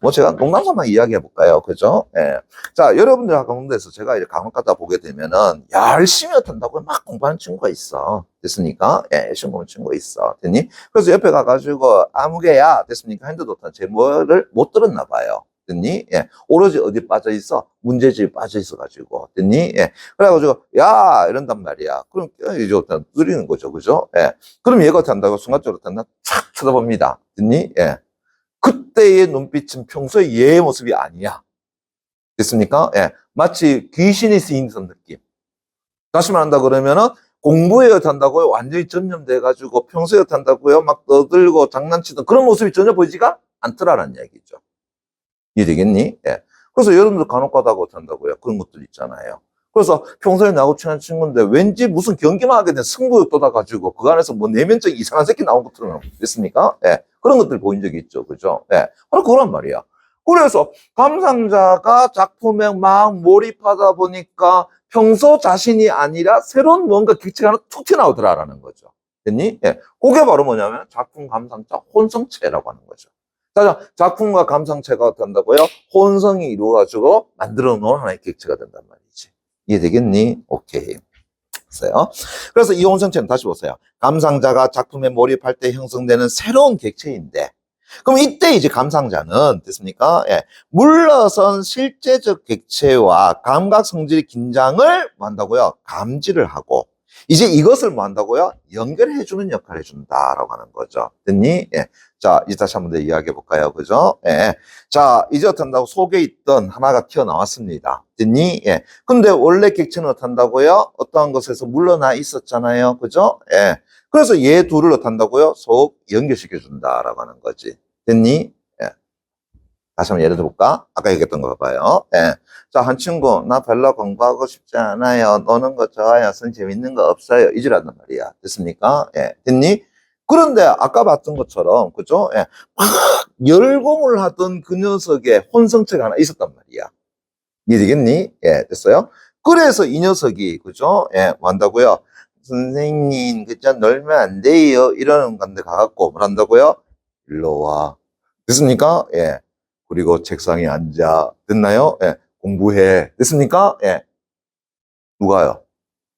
뭐 제가 농담삼아 이야기해 볼까요? 그죠? 예. 자, 여러분들 가운데서 제가 이제 강원 갔다 보게 되면은 열심히 한다고 막 공부하는 친구가 있어. 됐습니까? 예, 열심히 공부하는 친구가 있어. 됐니? 그래서 옆에 가가지고 아무개야 됐습니까? 핸드도 제 뭐를 못 들었나 봐요. 됐니? 예. 오로지 어디 빠져 있어? 문제집에 빠져 있어가지고. 됐니? 예. 그래가지고, 야! 이런단 말이야. 그럼, 이제 느리는 거죠. 그죠? 예. 그럼 얘가 어떻게 한다고 순간적으로 어떻게 한다? 촥 쳐다봅니다. 됐니? 예. 그때의 눈빛은 평소에 얘의 모습이 아니야. 됐습니까? 예. 마치 귀신이 쓰인 듯한 느낌. 다시 말한다 그러면은, 공부에 어탄다고요? 완전히 전념돼가지고 평소에 어탄다고요? 막 떠들고 장난치던 그런 모습이 전혀 보이지가 않더라는 얘기죠. 이해되겠니? 예. 그래서 여러분들 간혹 가다가 어탄다고요? 그런 것들 있잖아요. 그래서 평소에 나하고 친한 친구인데 왠지 무슨 경기만 하게 된 승부욕 돋아가지고 그 안에서 뭐 내면적인 이상한 새끼 나온 것들은 됐습니까? 예. 그런 것들 보인 적이 있죠. 그죠? 예. 바로 그런 말이야. 그래서 감상자가 작품에 막 몰입하다 보니까 평소 자신이 아니라 새로운 뭔가 객체가 하나 툭 튀어나오더라라는 거죠. 됐니? 예. 그게 바로 뭐냐면 작품 감상자 혼성체라고 하는 거죠. 자, 작품과 감상체가 된다고요? 혼성이 이루어가지고 만들어 놓은 하나의 객체가 된단 말이지. 이해되겠니? 오케이. 됐어요. 그래서 이 혼성체는 다시 보세요. 감상자가 작품에 몰입할 때 형성되는 새로운 객체인데, 그럼 이때 이제 감상자는 됐습니까? 예. 물러선 실제적 객체와 감각 성질의 긴장을 뭐 한다고요? 감지를 하고 이제 이것을 뭐 한다고요? 연결해주는 역할을 해준다라고 하는 거죠. 됐니? 예. 자, 이제 다시 한번 더 이야기해 볼까요? 그죠? 예. 자, 이제 어떤다고 속에 있던 하나가 튀어나왔습니다. 됐니? 예. 근데 원래 객체는 어떤다고요? 어떠한 것에서 물러나 있었잖아요. 그죠? 예. 그래서 얘 둘을 어떤다고요? 속 연결시켜 준다라고 하는 거지. 됐니? 예. 다시 한번 예를 들어볼까? 아까 얘기했던 거 봐봐요. 예. 자, 한 친구, 나 별로 공부하고 싶지 않아요. 노는 거 좋아요. 선 재밌는 거 없어요. 이지라는 말이야. 됐습니까? 예. 됐니? 그런데 아까 봤던 것처럼, 그죠? 예. 막 열공을 하던 그 녀석의 혼성체가 하나 있었단 말이야. 이해되겠니? 예. 됐어요? 그래서 이 녀석이, 그죠? 예. 뭐 한다고요? 선생님, 그저 놀면 안 돼요. 이러는 건데 가갖고, 뭘 한다고요? 일로 와. 됐습니까? 예. 그리고 책상에 앉아. 됐나요? 예. 공부해. 됐습니까? 예. 누가요?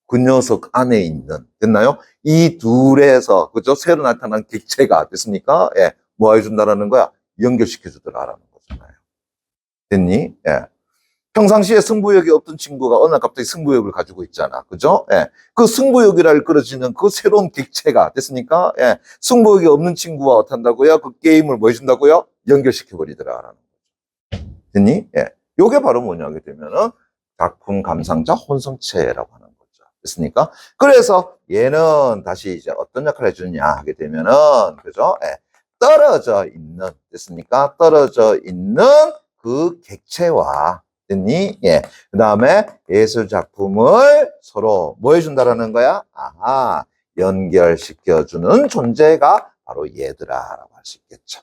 그 녀석 안에 있는. 됐나요? 이 둘에서, 그죠? 새로 나타난 객체가. 됐습니까? 예. 뭐 해준다라는 거야? 연결시켜주더라라는 거잖아요. 됐니? 예. 평상시에 승부욕이 없던 친구가 어느 날 갑자기 승부욕을 가지고 있잖아. 그죠? 예. 그 승부욕이라 끌어지는 그 새로운 객체가 됐습니까? 예. 승부욕이 없는 친구와 어떻다고요? 그 게임을 뭐 해준다고요? 연결시켜버리더라라는 거죠. 됐니? 예. 요게 바로 뭐냐 하게 되면은 작품 감상자 혼성체라고 하는 거죠. 됐습니까? 그래서 얘는 다시 이제 어떤 역할을 해주느냐 하게 되면은, 그죠? 예. 떨어져 있는, 됐습니까? 떨어져 있는 그 객체와 됐니? 예. 그 다음에 예술 작품을 서로 뭐 해준다라는 거야? 아하, 연결시켜주는 존재가 바로 얘들아라고 할 수 있겠죠.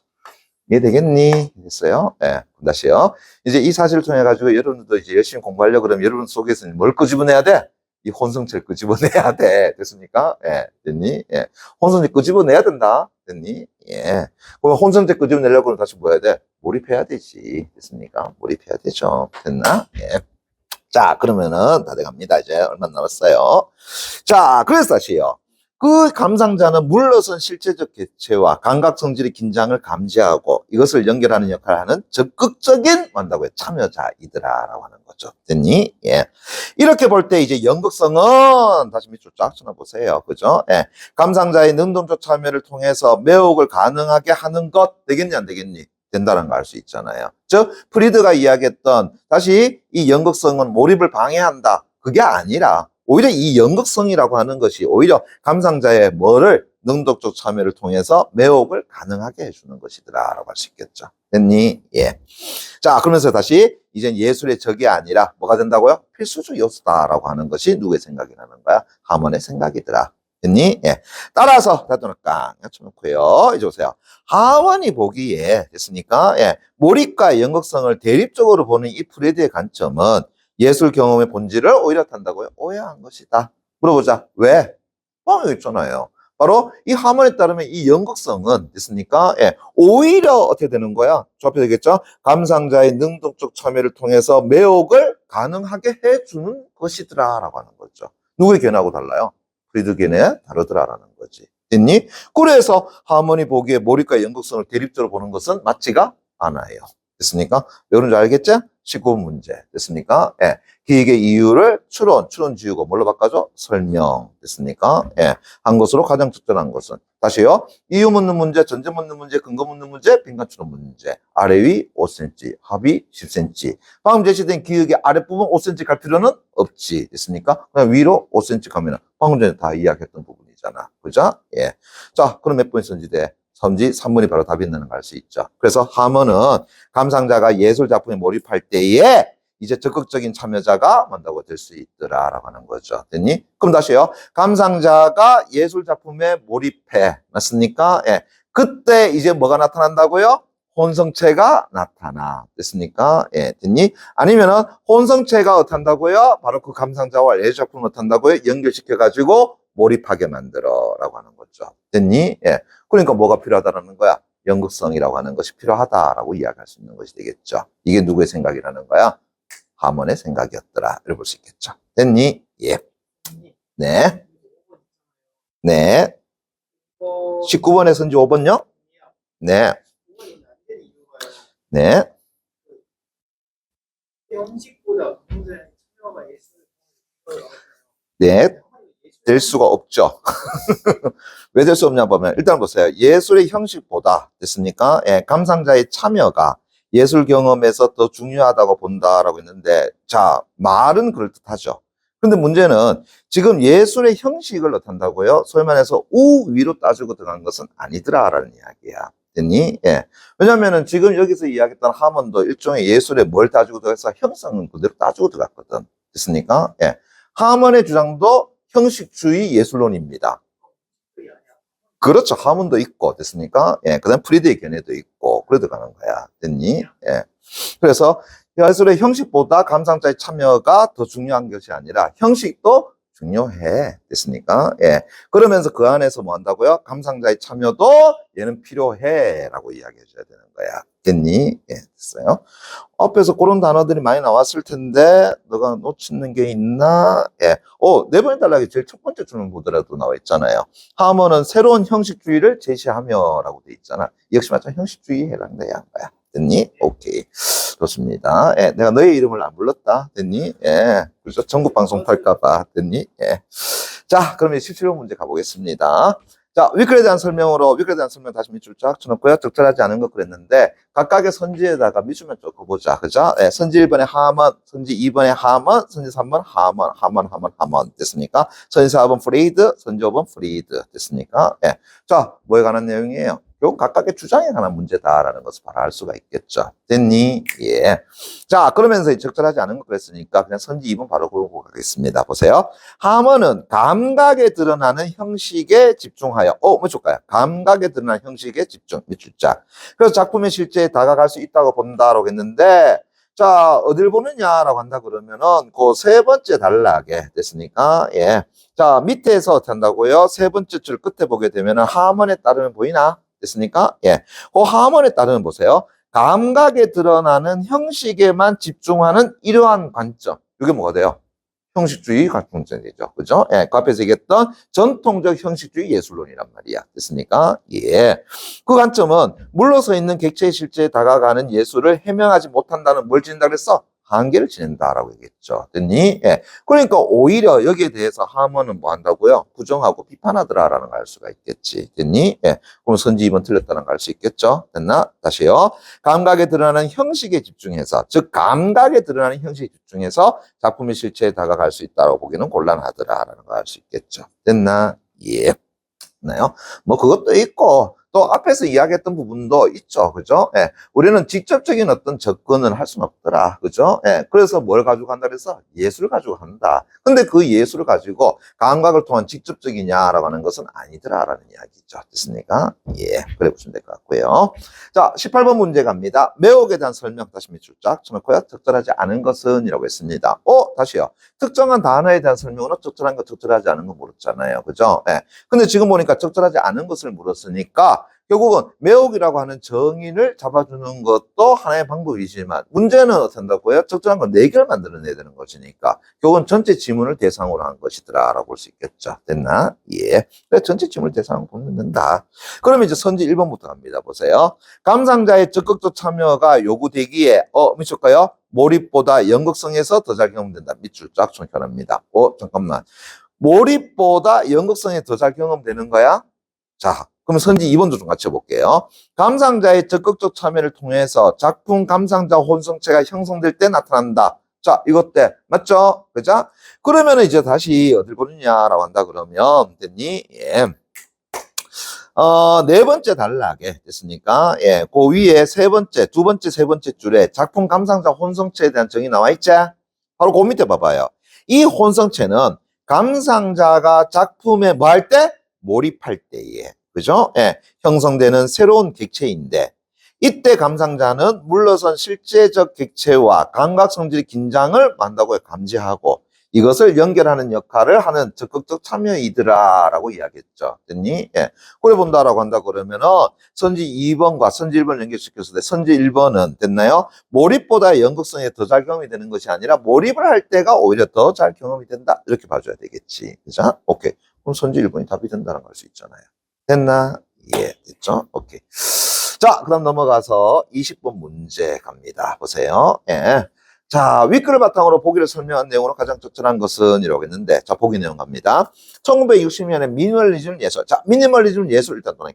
이해되겠니? 됐어요? 예. 다시요. 이제 이 사실을 통해가지고 여러분들도 이제 열심히 공부하려고 그러면 여러분 속에서 뭘 끄집어내야 돼? 이 혼성체를 끄집어내야 돼. 됐습니까? 예. 됐니? 예. 혼성체 끄집어내야 된다. 됐니? 예. 그럼 혼성체 끄집어내려고 하면 다시 뭐 해야 돼? 몰입해야 되지. 됐습니까? 몰입해야 되죠. 됐나? 예. 자, 그러면은 다 돼갑니다. 이제 얼마 남았어요. 자, 그래서 다시요. 그 감상자는 물러선 실제적 객체와 감각 성질의 긴장을 감지하고 이것을 연결하는 역할을 하는 적극적인 뭐한다고요? 참여자이더라라고 하는 거죠. 됐니? 예. 이렇게 볼 때 이제 연극성은 다시 밑으로 쫙 쳐다보세요. 그죠? 예. 감상자의 능동적 참여를 통해서 매혹을 가능하게 하는 것 되겠니 안 되겠니? 된다는 걸 알 수 있잖아요. 즉 프리드가 이야기했던 다시 이 연극성은 몰입을 방해한다. 그게 아니라 오히려 이 연극성이라고 하는 것이 오히려 감상자의 뭐를 능동적 참여를 통해서 매혹을 가능하게 해주는 것이더라라고 할 수 있겠죠. 됐니? 예. 자, 그러면서 다시 이젠 예술의 적이 아니라 뭐가 된다고요? 필수적 요소다라고 하는 것이 누구의 생각이 나는 거야? 하몬의 생각이더라. 됐니? 예. 따라서 다도는 깡 쳐놓고요. 이제 보세요. 하원이 보기에 됐습니까? 예. 몰입과 연극성을 대립적으로 보는 이 프레드의 관점은 예술 경험의 본질을 오히려 탄다고요? 오해한 것이다. 물어보자. 왜? 여기 있잖아요. 바로 이 하몬에 따르면 이 연극성은 됐습니까? 예. 오히려 어떻게 되는 거야? 저 앞에 되겠죠? 감상자의 능동적 참여를 통해서 매혹을 가능하게 해주는 것이더라라고 하는 거죠. 누구의 견해하고 달라요? 프리드 견해 다르더라라는 거지. 됐니? 그래서 하몬이 보기에 몰입과 연극성을 대립적으로 보는 것은 맞지가 않아요. 됐습니까? 왜 그런지 알겠죠? 19번 문제. 됐습니까? 예. 기획의 이유를 추론 지우고 뭘로 바꿔줘? 설명. 됐습니까? 예. 한 것으로 가장 적절한 것은 다시요. 이유 묻는 문제, 전제 묻는 문제, 근거 묻는 문제, 빈칸 추론 문제. 아래 위 5cm, 합이 10cm. 방금 제시된 기역의 아랫부분 5cm 갈 필요는 없지. 됐습니까? 그냥 위로 5cm 가면 방금 전에 다 이야기했던 부분이잖아. 그죠? 예. 자, 그럼 몇 번이 선지돼? 선지 3번이 바로 답이 있는 걸 알 수 있죠. 그래서 하면은 감상자가 예술 작품에 몰입할 때에 이제 적극적인 참여자가 뭔다고 될 수 있더라라고 하는 거죠. 됐니? 그럼 다시요. 감상자가 예술 작품에 몰입해. 맞습니까? 예. 그때 이제 뭐가 나타난다고요? 혼성체가 나타나. 됐습니까? 예. 됐니? 아니면은 혼성체가 어떻게 한다고요? 바로 그 감상자와 예술 작품을 어떻게 한다고요? 연결시켜가지고 몰입하게 만들어라고 하는 거죠. 됐니? 예. 그러니까 뭐가 필요하다라는 거야? 연극성이라고 하는 것이 필요하다라고 이야기할 수 있는 것이 되겠죠. 이게 누구의 생각이라는 거야? 하몬의 생각이었더라. 이렇게 볼 수 있겠죠. 됐니? 예. 네. 네. 19번에 선지 5번요? 네. 네. 네. 될 수가 없죠. 왜 될 수 없냐 보면 일단 보세요. 예술의 형식보다 됐습니까? 예, 감상자의 참여가 예술 경험에서 더 중요하다고 본다라고 했는데 자, 말은 그럴듯하죠. 근데 문제는 지금 예술의 형식을 나타낸다고요? 소위 말해서 우위로 따지고 들어간 것은 아니더라라는 이야기야. 됐니? 예. 왜냐면은 지금 여기서 이야기했던 하몬도 일종의 예술에 뭘 따지고 들어가서 형성은 그대로 따지고 들어갔거든. 됐습니까? 예. 하몬의 주장도 형식주의 예술론입니다. 그렇죠. 하문도 있고, 됐습니까? 예. 그 다음 프리드의 견해도 있고, 그래 들어가는 거야. 됐니? 예. 그래서 예술의 형식보다 감상자의 참여가 더 중요한 것이 아니라 형식도 중요해. 됐습니까? 예. 그러면서 그 안에서 뭐 한다고요? 감상자의 참여도 얘는 필요해. 라고 이야기해 줘야 되는 거야. 됐니? 예. 됐어요. 앞에서 그런 단어들이 많이 나왔을 텐데, 너가 놓치는 게 있나? 예. 네 번째 단락에 제일 첫 번째 줄만 보더라도 나와 있잖아요. 하면은 새로운 형식주의를 제시하며 라고 돼 있잖아. 역시 마찬가지 형식주의에 해당돼야 한 거야. 됐니? 오케이. 좋습니다. 예. 내가 너의 이름을 안 불렀다. 됐니? 예. 그래서 전국방송 탈까봐. 됐니? 예. 자, 그러면 17번 문제 가보겠습니다. 자, 위클에 대한 설명으로, 위클에 대한 설명 다시 밑줄 쫙 쳐놓고요. 적절하지 않은 거 그랬는데, 각각의 선지에다가 밑줄만 적어보자. 그죠? 예, 선지 1번에 하먼, 선지 2번에 하먼, 선지 3번 하먼. 됐습니까? 선지 4번 프리드, 선지 5번 프리드. 됐습니까? 예. 자, 뭐에 관한 내용이에요? 이건 각각의 주장에 관한 문제다라는 것을 바로 알 수가 있겠죠. 됐니? 예. 자, 그러면서 적절하지 않은 거 그랬으니까 그냥 선지 2번 바로 보고 가겠습니다. 보세요. 하먼은 감각에 드러나는 형식에 집중하여, 뭐 줄까요? 감각에 드러나는 형식에 집중, 밑줄자. 그래서 작품의 실제에 다가갈 수 있다고 본다라고 했는데, 자, 어딜 보느냐라고 한다 그러면은, 그 세 번째 단락에 됐으니까, 예. 자, 밑에서 어떻게 한다고요? 세 번째 줄 끝에 보게 되면은 하먼에 따르면 보이나? 됐습니까? 예. 그 하먼에 따르면 보세요. 감각에 드러나는 형식에만 집중하는 이러한 관점. 이게 뭐가 돼요? 형식주의 관점이죠. 그죠? 예. 그 앞에서 얘기했던 전통적 형식주의 예술론이란 말이야. 됐습니까? 예. 그 관점은 물러서 있는 객체의 실제에 다가가는 예술을 해명하지 못한다는 뭘 지닌다 그랬어? 한계를 지낸다라고 얘기했죠. 됐니? 예. 그러니까 오히려 여기에 대해서 하먼은 뭐 한다고요? 부정하고 비판하더라라는 걸 알 수가 있겠지. 됐니? 예. 그럼 선지 2번 틀렸다는 걸 알 수 있겠죠? 됐나? 다시요. 감각에 드러나는 형식에 집중해서, 즉 감각에 드러나는 형식에 집중해서 작품의 실체에 다가갈 수 있다고 보기는 곤란하더라라는 걸 알 수 있겠죠. 됐나? 예. 나요? 뭐 그것도 있고 또 앞에서 이야기했던 부분도 있죠. 그죠? 예. 우리는 직접적인 어떤 접근을 할 수는 없더라. 그죠? 예. 그래서 뭘 가지고 한다 그래서 예술을 가지고 한다. 근데 그 예술을 가지고 감각을 통한 직접적이냐라고 하는 것은 아니더라라는 이야기죠. 됐습니까? 예. 그래 보시면 될 것 같고요. 자, 18번 문제 갑니다. 매혹에 대한 설명 다시 밑줄 쫙 쳐놓고요. 적절하지 않은 것은 이라고 했습니다. 다시요. 특정한 단어에 대한 설명으로 적절한 거, 적절하지 않은 거 물었잖아요. 그죠? 예. 근데 지금 보니까 적절하지 않은 것을 물었으니까 결국은 매혹이라고 하는 정의를 잡아주는 것도 하나의 방법이지만 문제는 어떻게 한다고요? 적절한 걸 4개를 만들어내야 되는 것이니까 결국은 전체 지문을 대상으로 한 것이더라라고 볼 수 있겠죠. 됐나? 예. 그래 전체 지문을 대상으로 보면 된다. 그러면 이제 선지 1번부터 갑니다. 보세요. 감상자의 적극적 참여가 요구되기에 미칠까요? 몰입보다 연극성에서 더 잘 경험된다. 밑줄 쫙 정렬합니다. 잠깐만. 몰입보다 연극성에 더 잘 경험되는 거야? 자, 그럼 선지 2번도 좀 같이 해볼게요. 감상자의 적극적 참여를 통해서 작품 감상자 혼성체가 형성될 때 나타난다. 자, 이것 때 맞죠? 그죠? 그러면 이제 다시 어딜 보느냐라고 한다 그러면 됐니? 예. 네 번째 단락에 됐으니까, 예, 그 위에 세 번째, 두 번째, 세 번째 줄에 작품 감상자 혼성체에 대한 정의 나와 있지? 바로 그 밑에 봐봐요. 이 혼성체는 감상자가 작품에 뭐 할 때? 몰입할 때에, 그죠? 예, 형성되는 새로운 객체인데, 이때 감상자는 물러선 실제적 객체와 감각 성질의 긴장을 한다고 감지하고, 이것을 연결하는 역할을 하는 적극적 참여이더라라고 이야기했죠. 됐니? 예. 그래 본다라고 한다 그러면은 선지 2번과 선지 1번 연결시켰을 때 선지 1번은 됐나요? 몰입보다 연극성에 더 잘 경험이 되는 것이 아니라 몰입을 할 때가 오히려 더 잘 경험이 된다. 이렇게 봐줘야 되겠지. 그죠? 오케이. 그럼 선지 1번이 답이 된다는 걸 알 수 있잖아요. 됐나? 예, 됐죠? 오케이. 자, 그다음 넘어가서 20번 문제 갑니다. 보세요. 예. 자, 윗글을 바탕으로 보기를 설명한 내용으로 가장 적절한 것은 이라고 했는데, 자, 보기 내용 갑니다. 1960년에 미니멀리즘 예술. 자, 미니멀리즘 예술 일단 또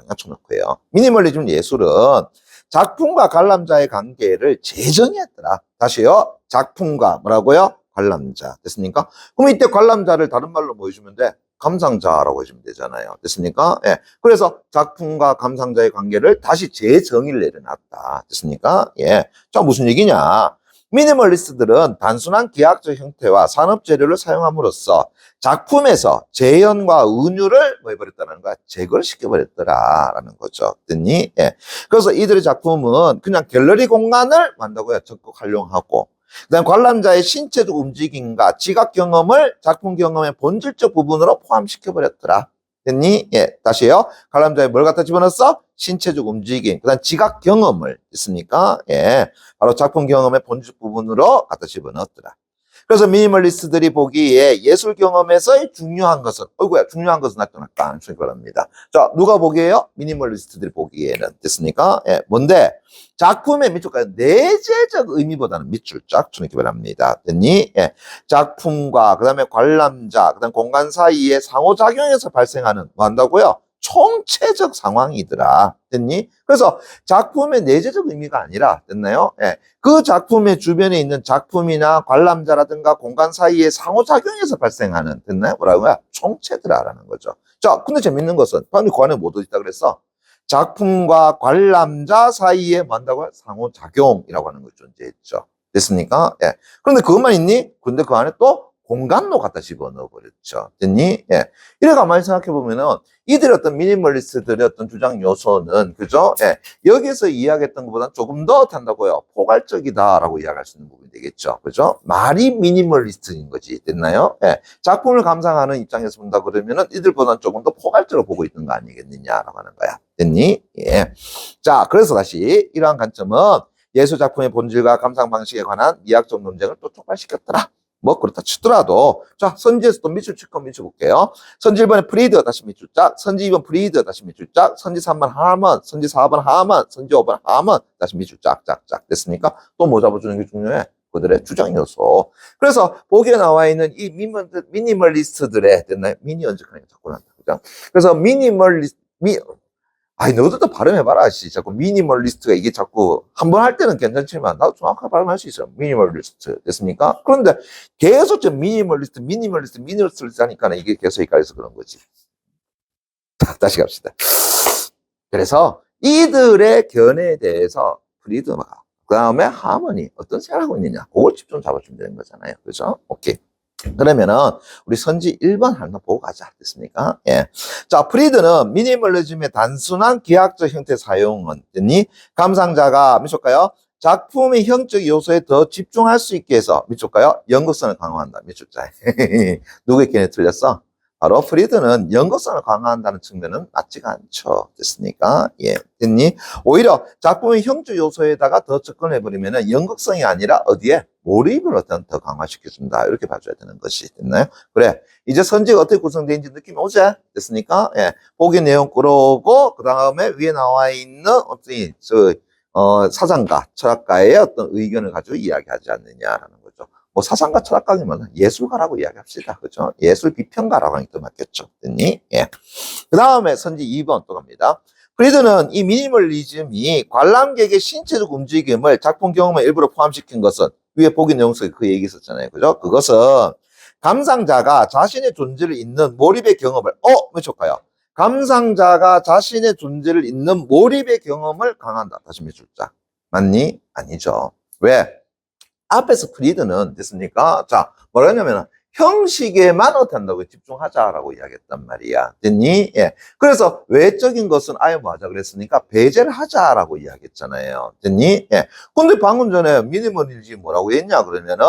갖춰놓고요. 미니멀리즘 예술은 작품과 관람자의 관계를 재정의했더라. 다시요. 작품과 뭐라고요? 관람자. 됐습니까? 그럼 이때 관람자를 다른 말로 뭐 해주면 돼? 감상자라고 해주면 되잖아요. 됐습니까? 예. 그래서 작품과 감상자의 관계를 다시 재정의를 내려놨다. 됐습니까? 예. 자, 무슨 얘기냐? 미니멀리스트들은 단순한 기하학적 형태와 산업 재료를 사용함으로써 작품에서 재현과 은유를 뭐 해버렸다는 거야? 제거를 시켜버렸더라라는 거죠. 됐니? 예. 그래서 이들의 작품은 그냥 갤러리 공간을 만다고요. 적극 활용하고, 그다음 관람자의 신체적 움직임과 지각 경험을 작품 경험의 본질적 부분으로 포함시켜버렸더라. 됐니? 예, 다시요. 관람자에 뭘 갖다 집어넣었어? 신체적 움직임, 그 다음 지각 경험을 했습니까? 예, 바로 작품 경험의 본질 부분으로 갖다 집어넣었더라. 그래서 미니멀리스트들이 보기에 예술 경험에서의 중요한 것은, 어이구야, 중요한 것은 나타났다. 그럽니다. 자, 누가 보기에요? 미니멀리스트들이 보기에는. 됐습니까? 예, 뭔데? 작품의 밑줄까지 내재적 의미보다는 밑줄 쫙 주는 바랍니다. 됐니? 예, 작품과 그 다음에 관람자, 그 다음 공간 사이의 상호작용에서 발생하는 뭐 한다고요? 총체적 상황이더라. 됐니? 그래서 작품의 내재적 의미가 아니라, 됐나요? 예. 그 작품의 주변에 있는 작품이나 관람자라든가 공간 사이의 상호작용에서 발생하는, 됐나요? 뭐라고요? 총체더라라는 거죠. 자, 근데 재밌는 것은, 방금 그 안에 뭐도 있다 그랬어? 작품과 관람자 사이에 뭐 한다고요? 상호작용이라고 하는 것이 존재했죠. 됐습니까? 예. 그런데 그것만 있니? 근데 그 안에 또 공간로 갖다 집어넣어 버렸죠. 됐니? 예. 이래 가만히 생각해 보면은 이들의 어떤 미니멀리스트들의 어떤 주장 요소는, 그죠? 예. 여기서 이야기했던 것보다 조금 더 한다고요. 포괄적이다라고 이야기할 수 있는 부분이 되겠죠. 그죠? 말이 미니멀리스트인 거지. 됐나요? 예. 작품을 감상하는 입장에서 본다 그러면은 이들보다는 조금 더 포괄적으로 보고 있는 거 아니겠느냐라고 하는 거야. 됐니? 예. 자, 그래서 다시 이러한 관점은 예술 작품의 본질과 감상 방식에 관한 미학적 논쟁을 또 촉발시켰더라. 뭐 그렇다 치더라도, 자, 선지에서 또 밑줄 칠 거 밑줄 볼게요. 선지 1번에 프리드 다시 밑줄 짝, 선지 2번 프리드 다시 밑줄 짝, 선지 3번 하먼, 선지 4번 하먼, 선지 5번 하먼 다시 밑줄 짝짝짝. 됐습니까? 또 뭐 잡아주는 게 중요해? 그들의 주장 요소. 그래서 보기에 나와 있는 이 미니멀리스트들의, 됐나요? 미니 언제까지 자꾸 난다. 그죠? 그래서 아니, 너도 발음해봐라, 씨. 자꾸 미니멀리스트가 이게 자꾸, 한 번 할 때는 괜찮지만, 나도 정확하게 발음할 수 있어요. 미니멀리스트. 됐습니까? 그런데 계속 좀 미니멀리스트 하니까 이게 계속 헷갈려서 그런 거지. 다시 갑시다. 그래서 이들의 견해에 대해서 프리드가, 그 다음에 하모니, 어떤 생각을 하고 있느냐. 그걸 집중 잡아주면 되는 거잖아요. 그죠? 오케이. 그러면은 우리 선지 1번 하나 보고 가자. 됐습니까? 예. 자, 프리드는 미니멀리즘의 단순한 기하학적 형태 사용은 됐니? 감상자가 미줄까요? 작품의 형적 요소에 더 집중할 수 있게 해서 미줄까요? 연극성을 강화한다. 미줄자. 누구의 견해 틀렸어? 바로 프리드는 연극성을 강화한다는 측면은 맞지가 않죠. 됐습니까? 예. 됐니? 오히려 작품의 형적 요소에다가 더 접근해버리면은 연극성이 아니라 어디에? 몰입을 어떤 더 강화시켜준다. 이렇게 봐줘야 되는 것이 됐나요? 그래. 이제 선지가 어떻게 구성되는지 느낌이 오지? 됐습니까? 예. 보기 내용 끌어오고, 그 다음에 위에 나와 있는 어떤, 사상가, 철학가의 어떤 의견을 가지고 이야기하지 않느냐라는 거죠. 뭐 사상가 철학가면 예술가라고 이야기합시다. 그죠? 예술 비평가라고 하는 게 더 맞겠죠. 됐니? 예. 그 다음에 선지 2번 또 갑니다. 프리드는 이 미니멀리즘이 관람객의 신체적 움직임을 작품 경험에 일부러 포함시킨 것은 위에 보기 내용 속에 그 얘기 있었잖아요. 그죠? 그것은 감상자가 자신의 존재를 잇는 몰입의 경험을, 몇 줄까요? 감상자가 자신의 존재를 잇는 몰입의 경험을 강한다. 다시 몇 줄자. 맞니? 아니죠. 왜? 앞에서 프리드는 됐습니까? 자, 뭐라 했냐면 형식에만 어떻게 한다고 집중하자라고 이야기했단 말이야. 됐니? 예. 그래서 외적인 것은 아예 뭐 하자 그랬으니까 배제를 하자라고 이야기했잖아요. 됐니? 예. 근데 방금 전에 미니멀리즘 뭐라고 했냐 그러면은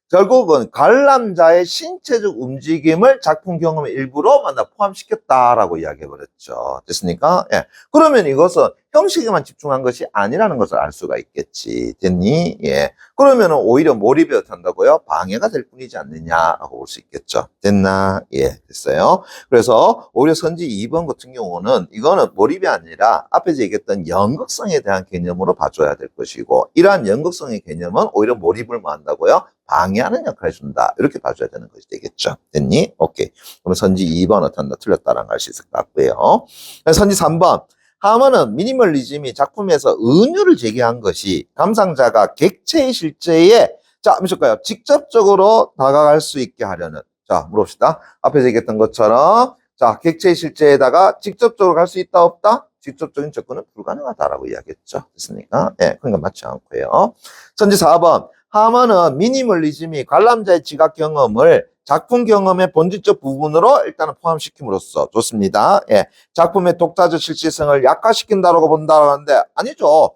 결국은 관람자의 신체적 움직임을 작품 경험의 일부로 포함시켰다라고 이야기해버렸죠. 됐습니까? 예. 그러면 이것은 형식에만 집중한 것이 아니라는 것을 알 수가 있겠지. 됐니? 예. 그러면 오히려 몰입이 어떻게 한다고요? 방해가 될 뿐이지 않느냐라고 볼 수 있겠죠. 됐나? 예. 됐어요. 그래서 오히려 선지 2번 같은 경우는 이거는 몰입이 아니라 앞에서 얘기했던 연극성에 대한 개념으로 봐줘야 될 것이고, 이러한 연극성의 개념은 오히려 몰입을 뭐 한다고요? 방해하는 역할을 준다. 이렇게 봐줘야 되는 것이 되겠죠. 됐니? 오케이. 그럼 선지 2번 어떻게 한다? 틀렸다라는 걸 알 수 있을 것 같고요. 선지 3번. 하먼은 미니멀리즘이 작품에서 은유를 제기한 것이 감상자가 객체의 실제에, 자, 무엇일까요? 직접적으로 다가갈 수 있게 하려는, 자, 물어봅시다. 앞에서 얘기했던 것처럼, 자, 객체의 실제에다가 직접적으로 갈 수 있다, 없다? 직접적인 접근은 불가능하다라고 이야기했죠. 됐습니까? 예, 그러니까 맞지 않고요. 선지 4번. 하먼은 미니멀리즘이 관람자의 지각 경험을 작품 경험의 본질적 부분으로 일단은 포함시킴으로써, 좋습니다. 예. 작품의 독자적 실질성을 약화시킨다라고 본다고 하는데, 아니죠.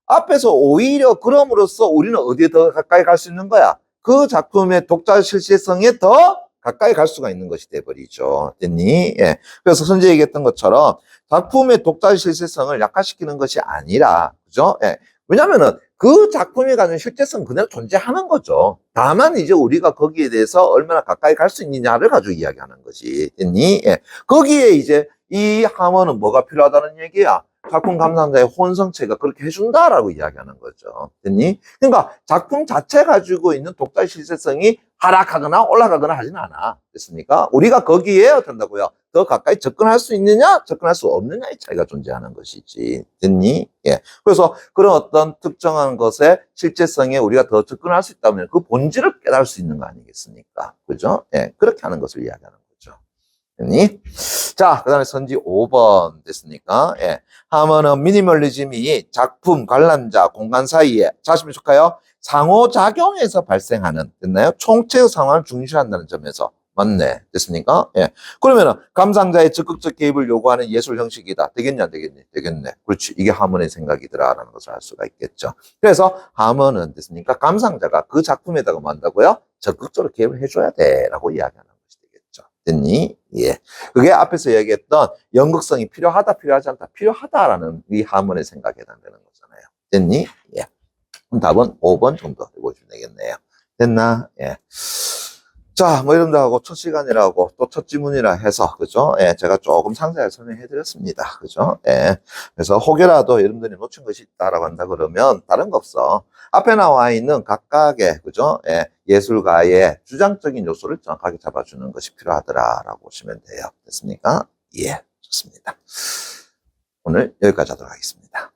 앞에서 오히려 그럼으로써 우리는 어디에 더 가까이 갈 수 있는 거야? 그 작품의 독자적 실질성에 더 가까이 갈 수가 있는 것이 돼버리죠. 됐니? 예. 그래서 선제 얘기했던 것처럼 작품의 독자적 실질성을 약화시키는 것이 아니라, 그죠? 예. 왜냐면은 그 작품이 가진 실제성 그대로 존재하는 거죠. 다만 이제 우리가 거기에 대해서 얼마나 가까이 갈 수 있느냐를 가지고 이야기하는 거지. 됐니? 예. 거기에 이제 이 하먼은 뭐가 필요하다는 얘기야? 작품 감상자의 혼성체가 그렇게 해준다라고 이야기하는 거죠. 됐니? 그러니까 작품 자체 가지고 있는 독자의 실제성이 하락하거나 올라가거나 하지는 않아. 됐습니까? 우리가 거기에 어떻게 한다고요? 더 가까이 접근할 수 있느냐, 접근할 수 없느냐의 차이가 존재하는 것이지. 됐니? 예. 그래서 그런 어떤 특정한 것의 실제성에 우리가 더 접근할 수 있다면 그 본질을 깨달을 수 있는 거 아니겠습니까? 그죠? 예. 그렇게 하는 것을 이야기하는 거죠. 됐니? 자, 그 다음에 선지 5번 됐습니까? 예. 하면은 미니멀리즘이 작품, 관람자, 공간 사이에, 자신이 속하여 상호작용에서 발생하는, 됐나요? 총체의 상황을 중시한다는 점에서. 맞네. 됐습니까? 예. 그러면은, 감상자의 적극적 개입을 요구하는 예술 형식이다. 되겠냐, 안 되겠니? 되겠네. 그렇지. 이게 하먼의 생각이더라라는 것을 알 수가 있겠죠. 그래서 하먼은 됐습니까? 감상자가 그 작품에다가 뭐 한다고요? 적극적으로 개입을 해줘야 돼. 라고 이야기하는 것이 되겠죠. 됐니? 예. 그게 앞에서 얘기했던 연극성이 필요하다, 필요하지 않다, 필요하다라는 이 하먼의 생각에 해당되는 거잖아요. 됐니? 예. 그럼 답은 5번 정도 해보시면 되겠네요. 됐나? 예. 자, 뭐 이런 데 하고 첫 시간이라고 또 첫 지문이라 해서, 그죠? 예, 제가 조금 상세하게 설명해 드렸습니다. 그죠? 예. 그래서 혹여라도 여러분들이 놓친 것이 있다라고 한다 그러면 다른 거 없어. 앞에 나와 있는 각각의, 그죠? 예, 예술가의 주장적인 요소를 정확하게 잡아주는 것이 필요하더라라고 보시면 돼요. 됐습니까? 예, 좋습니다. 오늘 여기까지 하도록 하겠습니다.